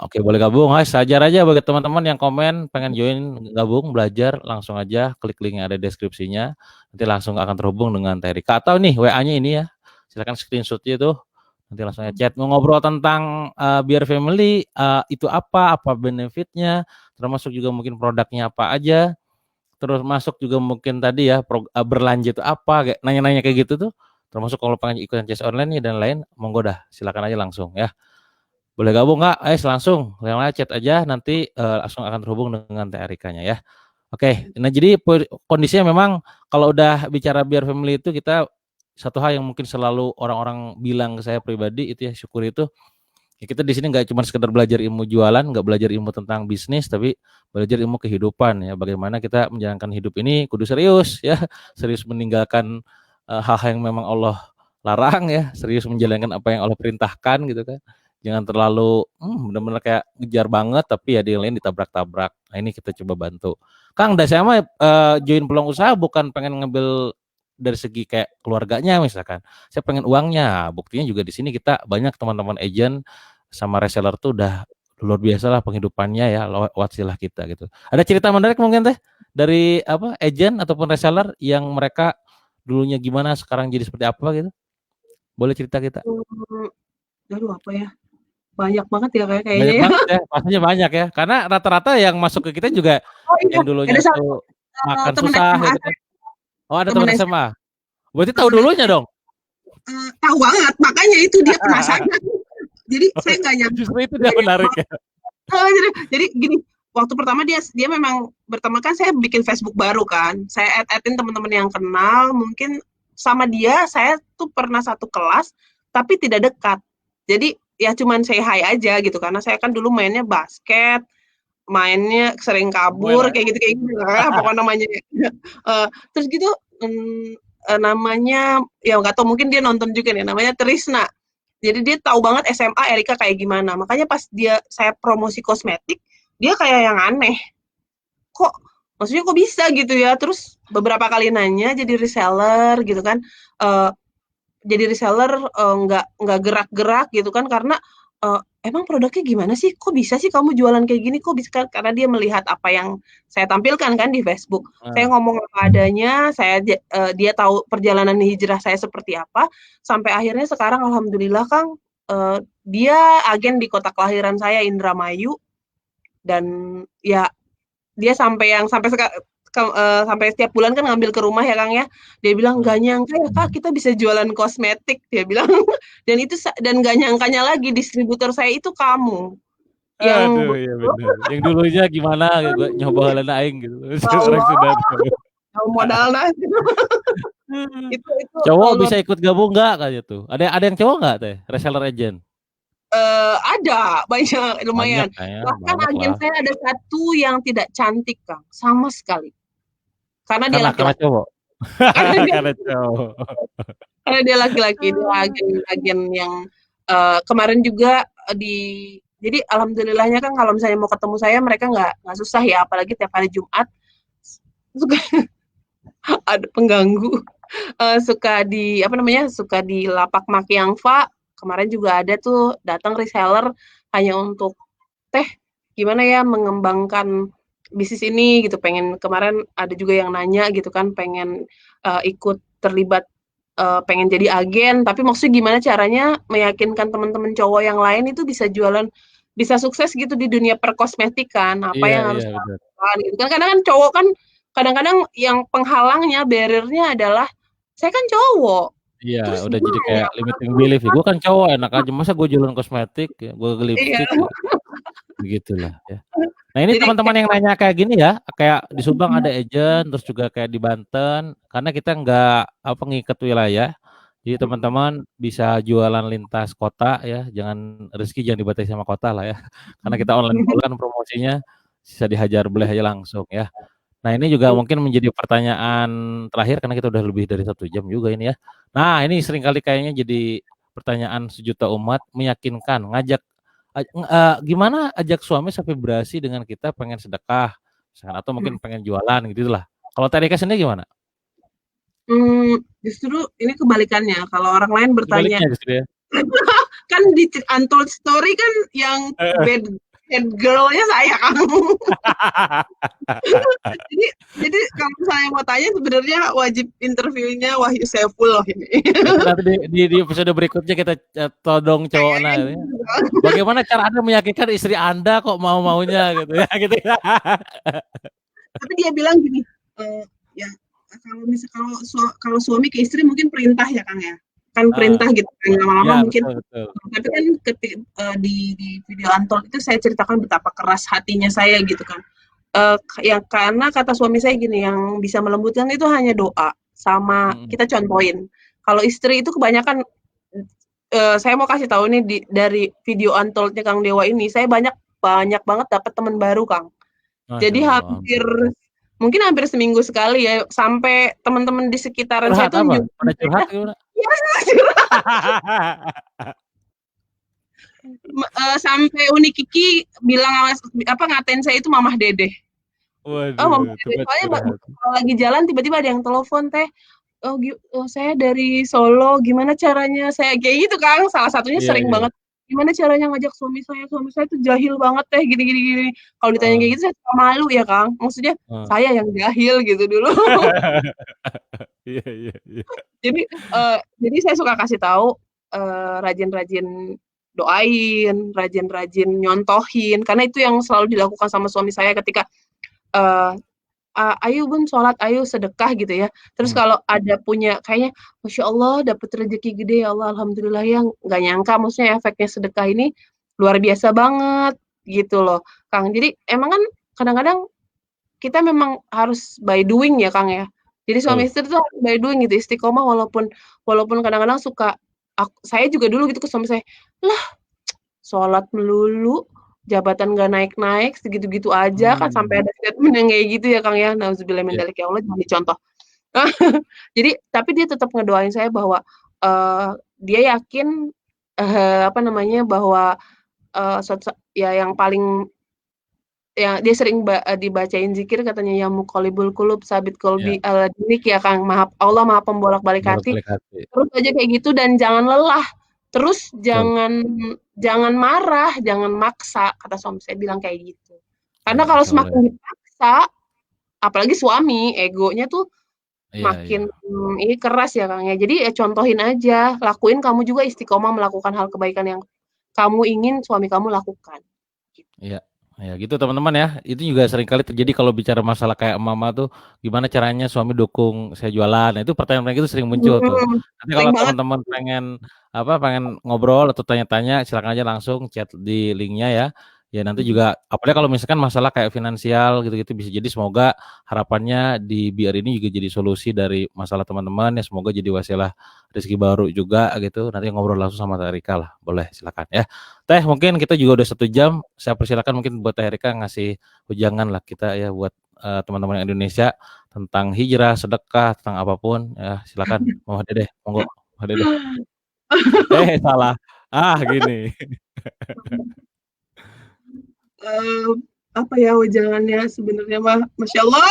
Oke boleh gabung, sajar aja bagi teman-teman yang komen pengen join gabung belajar langsung aja klik link yang ada deskripsinya, nanti langsung akan terhubung dengan Teh Erika atau nih WA-nya ini ya, silakan screenshot-nya tuh. Nanti langsung chat mau ngobrol tentang Beer Family itu apa benefitnya, termasuk juga mungkin produknya apa aja, terus masuk juga mungkin tadi ya berlanjut itu apa, kayak nanya-nanya kayak gitu tuh, termasuk kalau pengen ikutan CS online nih dan lain, monggo dah silakan aja langsung ya. Boleh gabung Kak? Langsung chat aja nanti langsung akan terhubung dengan Teh Erikanya ya. Oke, nah jadi kondisinya memang kalau udah bicara Beer Family itu kita satu hal yang mungkin selalu orang-orang bilang ke saya pribadi itu ya syukur itu ya kita di sini nggak cuma sekedar belajar ilmu jualan, nggak belajar ilmu tentang bisnis, tapi belajar ilmu kehidupan ya. Bagaimana kita menjalankan hidup ini kudu serius ya, serius meninggalkan hal-hal yang memang Allah larang ya, serius menjalankan apa yang Allah perintahkan gitu kan. Jangan terlalu benar-benar kayak ngejar banget, tapi ya di yang lain ditabrak-tabrak. Nah ini kita coba bantu. Kang, saya mah join peluang usaha bukan pengen ngambil dari segi kayak keluarganya misalkan. Saya pengen uangnya. Buktinya juga di sini kita banyak teman-teman agent sama reseller tuh udah luar biasa lah penghidupannya ya lewat wasilah kita gitu. Ada cerita menarik mungkin Teh dari agent ataupun reseller yang mereka dulunya gimana sekarang jadi seperti apa gitu? Boleh cerita kita? Aduh apa ya? banyak banget ya kayaknya Banyak ya. banget ya, pastinya banyak ya. Karena rata-rata yang masuk ke kita juga Oh iya, yang dulunya ada tuh satu, makan temen susah SMA gitu kan. saya, Oh ada temen teman SMA SMA? Berarti tahu temen dulunya SMA, dong? tahu banget, makanya itu dia penasaran. Jadi saya nggak nyangka Justru itu dia nggak nyangka menarik banget. ya? Jadi gini, waktu pertama dia memang berteman kan saya bikin Facebook baru kan, saya add-in teman-teman yang kenal, mungkin sama dia saya tuh pernah satu kelas, tapi tidak dekat. Jadi ya cuman say hi aja gitu, karena saya kan dulu mainnya basket, mainnya sering Gemuil kabur lah ya? kayak gitu lah pokoknya namanya. Terus gitu, namanya ya nggak tahu mungkin dia nonton juga nih, namanya Trisna. Jadi dia tahu banget SMA Erika kayak gimana. Makanya pas saya promosi kosmetik, dia kayak yang aneh. Kok maksudnya kok bisa gitu ya? Terus beberapa kali nanya jadi reseller gitu kan. Eh, jadi reseller nggak gerak-gerak gitu kan karena emang produknya gimana sih? Kok bisa sih kamu jualan kayak gini? Kok bisa? Karena dia melihat apa yang saya tampilkan kan di Facebook. Saya Heeh. ngomong apa adanya, dia tahu perjalanan hijrah saya seperti apa, sampai akhirnya sekarang alhamdulillah Kang, dia agen di kota kelahiran saya Indramayu dan ya dia sampai setiap bulan kan ngambil ke rumah ya Kang ya. Dia bilang Heeh. nggak nyangka ya Kak kita bisa jualan kosmetik dia bilang. Dan nggak nyangkanya lagi distributor saya itu kamu yang Aduh, iya bener. Yang dulunya gimana gua nyoba heulana aing gitu. Sekarang Allah sudah tahu. modal nah itu Cowok bisa ikut gabung nggak katanya tuh? Ada yang cowok nggak teh? Reseller agent? ada banyak Banyak lumayan. kayaknya, Bahkan banyak agen lah. saya ada satu yang tidak cantik Kang sama sekali karena dia Karena laki-laki. cowok. Karena dia Karena cowok. Karena dia laki-laki, dia agen yang kemarin juga jadi alhamdulillahnya kan kalau misalnya mau ketemu saya mereka nggak susah ya, apalagi tiap hari Jumat suka ada pengganggu, suka di apa namanya suka di lapak Makiangfa kemarin juga ada tuh datang reseller hanya untuk teh gimana ya mengembangkan bisnis ini gitu pengen kemarin ada juga yang nanya gitu kan pengen ikut terlibat pengen jadi agen tapi maksudnya gimana caranya meyakinkan teman-teman cowok yang lain itu bisa jualan bisa sukses gitu di dunia perkosmetikan apa Iya, yang iya harus benar. dilakukan gitu kan kadang kan cowok kan kadang-kadang yang penghalangnya barriernya adalah saya kan cowok Iya, terus udah jadi gimana kayak ya limiting belief ya. Gue kan cowok enak aja, masa gue jualan kosmetik ya, gue iya lipstick ya. Begitulah ya. Nah ini jadi teman-teman yang nanya kayak gini ya, kayak di Subang ada agent, terus juga kayak di Banten, karena kita nggak apa ngikat wilayah. Jadi teman-teman bisa jualan lintas kota ya, rezeki jangan dibatasi sama kota lah ya. Karena kita online call kan promosinya bisa dihajar boleh aja langsung ya. Nah ini juga mungkin menjadi pertanyaan terakhir karena kita udah lebih dari 1 jam juga ini ya. Nah ini seringkali kayaknya jadi pertanyaan sejuta umat meyakinkan, gimana ajak suami sampai berasi dengan kita pengen sedekah, misalkan atau mungkin pengen jualan gitu lah. Kalau Teh Rika sendiri gimana? Justru ini kebalikannya kalau orang lain bertanya Sebaliknya justru ya. kan di Untold Story kan yang bad bad girl-nya saya kan. jadi jadi kalau misalnya mau tanya sebenarnya wajib interviewnya Wahyu Saiful loh ini. Nanti di episode berikutnya kita todong cowok nah gitu ya. Bagaimana cara Anda meyakinkan istri Anda kok mau-maunya gitu ya gitu ya. Tapi dia bilang gini, ya kalau suami ke istri mungkin perintah ya Kang ya. Kan Ah, perintah gitu kan ya lama-lama mungkin betul betul. tapi kan di video Untold itu saya ceritakan betapa keras hatinya saya gitu kan. Yang karena kata suami saya gini, yang bisa melembutkan itu hanya doa sama Mhm. kita contohin. Kalau istri itu kebanyakan saya mau kasih tahu nih dari video Untold-nya Kang Dewa ini, saya banyak banyak banget dapat teman baru Kang. Masya Jadi Allah. mungkin hampir seminggu sekali ya, sampai teman-teman di sekitaran saya Curhat tuh apa? nyuruh Pada curhat saya gimana? iya sampai Uni Kiki bilang apa ngatain saya itu mamah Dedeh. Oh, mamah Waduh, Dedeh. tempat Soalnya curhat. kalau lagi jalan tiba-tiba ada yang telepon teh. Saya dari Solo, gimana caranya saya kayak gitu kan. Salah satunya Iya sering iya. banget. Gimana caranya ngajak suami saya tuh jahil banget teh gini gini gini. Kalau ditanya kayak Heeh, gitu saya suka malu ya Kang. Maksudnya heeh. saya yang jahil gitu dulu. Iya iya iya. jadi jadi saya suka kasih tahu rajin-rajin doain, rajin-rajin nyontohin, karena itu yang selalu dilakukan sama suami saya ketika, "Ayo Bun sholat, ayo sedekah," gitu ya. Terus kalau ada punya kayaknya, "Masya Allah dapat rezeki gede ya Allah, alhamdulillah ya," nggak nyangka maksudnya efeknya sedekah ini luar biasa banget, gitu loh, Kang. Jadi emang kan kadang-kadang kita memang harus by doing ya, Kang, ya. Jadi suami Betul. istri tuh harus by doing gitu, istiqomah walaupun walaupun kadang-kadang suka saya juga dulu gitu ke suami saya, "Lah sholat melulu, jabatan nggak naik-naik, segitu-gitu aja," kan sampai ada statement yang kayak gitu ya, Kang, ya. Nauzubillah min Iya, dzalik, ya Allah jangan dicontoh. Jadi tapi dia tetap ngedoain saya bahwa, dia yakin, apa namanya, bahwa, ya yang paling ya dia sering dibacain zikir katanya, "Ya muqallibul qulub tsabit iya, qalbi ala dinik," ya, Kang, Allah Maha Pembolak-balik hati. bolak-balik hati. Terus aja kayak gitu dan jangan lelah, terus Betul. jangan marah, jangan maksa, kata suami saya bilang kayak gitu. Ya, Karena kalau Masya Allah ya. semakin dipaksa, apalagi suami, egonya tuh Iya, iya. makin ini keras ya, Kang, ya. Jadi ya contohin aja, lakuin kamu juga istiqomah melakukan hal kebaikan yang kamu ingin suami kamu lakukan. Gitu. Iya, ya gitu teman-teman ya. Itu juga sering kali terjadi kalau bicara masalah kayak mama tuh, gimana caranya suami dukung saya jualan. Nah, itu pertanyaan-pertanyaan itu sering muncul tuh. Nanti kalau Sering banget. teman-teman pengen pengen ngobrol atau tanya-tanya, silakan aja langsung chat di linknya ya. Ya nanti juga, apalagi kalau misalkan masalah kayak finansial gitu-gitu bisa jadi, semoga harapannya di BR ini juga jadi solusi dari masalah teman-teman ya. Semoga jadi wasilah rezeki baru juga gitu. Nanti ngobrol langsung sama Teh Rika lah, boleh silakan ya. Teh, mungkin kita juga udah 1 jam. Saya persilakan mungkin buat Teh Erika ngasih ujangan lah kita ya buat teman-teman Indonesia tentang hijrah, sedekah, tentang apapun ya. Silakan, Mama Dedeh, monggo, Mama Dedeh. Salah. Gini. Apa ya wejangannya sebenarnya mah, Masya Allah,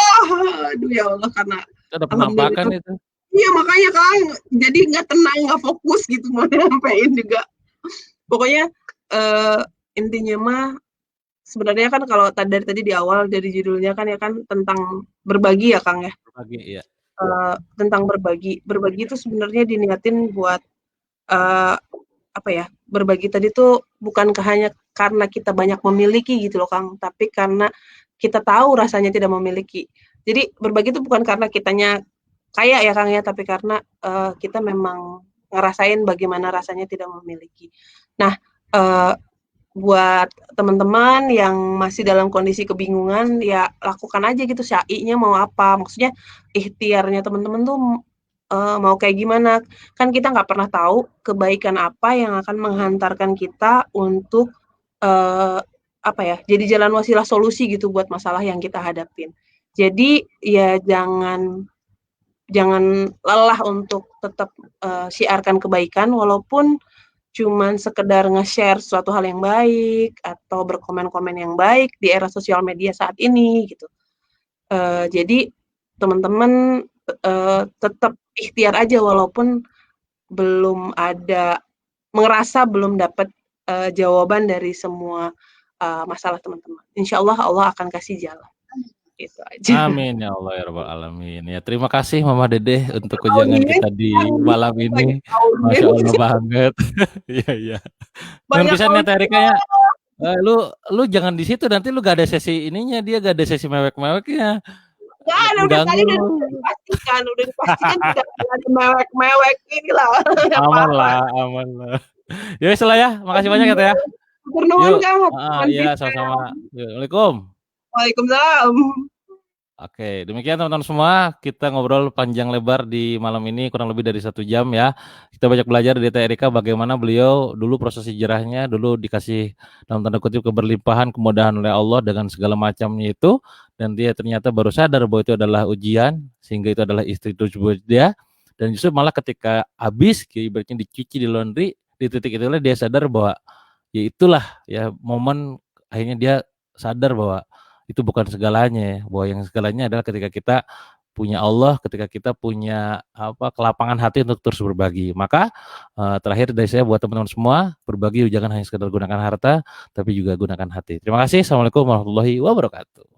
aduh ya Allah, karena Itu ada penampakan alhamdulillah itu. iya makanya Kang, jadi nggak tenang, nggak fokus gitu mau nyampein juga. Pokoknya, intinya mah sebenarnya kan kalau dari tadi di awal dari judulnya kan ya kan tentang berbagi ya Kang ya, Berbagi, iya. tentang berbagi. Berbagi itu sebenarnya diniatin buat, eee, apa ya, berbagi tadi tuh bukan hanya karena kita banyak memiliki gitu loh Kang, tapi karena kita tahu rasanya tidak memiliki. Jadi berbagi itu bukan karena kitanya kaya ya Kang ya, tapi karena, kita memang ngerasain bagaimana rasanya tidak memiliki. Nah, eee, buat teman-teman yang masih dalam kondisi kebingungan, ya lakukan aja gitu syai'nya mau apa, maksudnya ikhtiarnya teman-teman tuh, mau kayak gimana. Kan kita nggak pernah tahu kebaikan apa yang akan menghantarkan kita untuk, eee, apa ya, jadi jalan wasilah solusi gitu buat masalah yang kita hadapin. Jadi ya jangan jangan lelah untuk tetap, syiarkan kebaikan walaupun cuman sekedar nge-share suatu hal yang baik atau berkomen-komen yang baik di era sosial media saat ini gitu. Jadi teman-teman, tetap ikhtiar aja walaupun belum ada ngerasa belum dapat, jawaban dari semua, masalah teman-teman. Insya Allah Allah akan kasih jalan, itu aja. Amin ya Allah ya rabbal alamin. Ya terima kasih Mama Dedeh untuk ujangan Amin, kita di malam ini. banyak tahunya, Masya Allah banget. Iya, iya. Nuhun banyak pisan ya tahunya. Teh Erika ya. Lu lu jangan di situ, nanti lu gak ada sesi ininya, dia gak ada sesi mewek-meweknya. Nggak ada, Mengganggu udah lu. dipastikan tidak akan ada mewek-mewek inilah, apa. Aman lah, aman lah. Ya wes lah ya, makasih banyak ya Teh ya. Matur nuwun Yuk, Kang, nuhun iya pisan. sama-sama. Yuk, Assalamualaikum. Waalaikumsalam. Oke, demikian teman-teman semua, kita ngobrol panjang lebar di malam ini kurang lebih dari 1 jam ya. Kita banyak belajar dari Teh Erika bagaimana beliau dulu proses hijrahnya, dulu dikasih dalam tanda kutip keberlimpahan, kemudahan oleh Allah dengan segala macamnya itu, dan dia ternyata baru sadar bahwa itu adalah ujian, sehingga itu adalah istri terus buat dia, dan justru malah ketika habis, ibaratnya dicuci di laundry, di titik itulah dia sadar bahwa ya itulah ya momen akhirnya dia sadar bahwa itu bukan segalanya ya, bahwa yang segalanya adalah ketika kita punya Allah, ketika kita punya kelapangan hati untuk terus berbagi. Maka terakhir dari saya buat teman-teman semua, berbagi jangan hanya sekedar gunakan harta, tapi juga gunakan hati. Terima kasih. Assalamualaikum warahmatullahi wabarakatuh.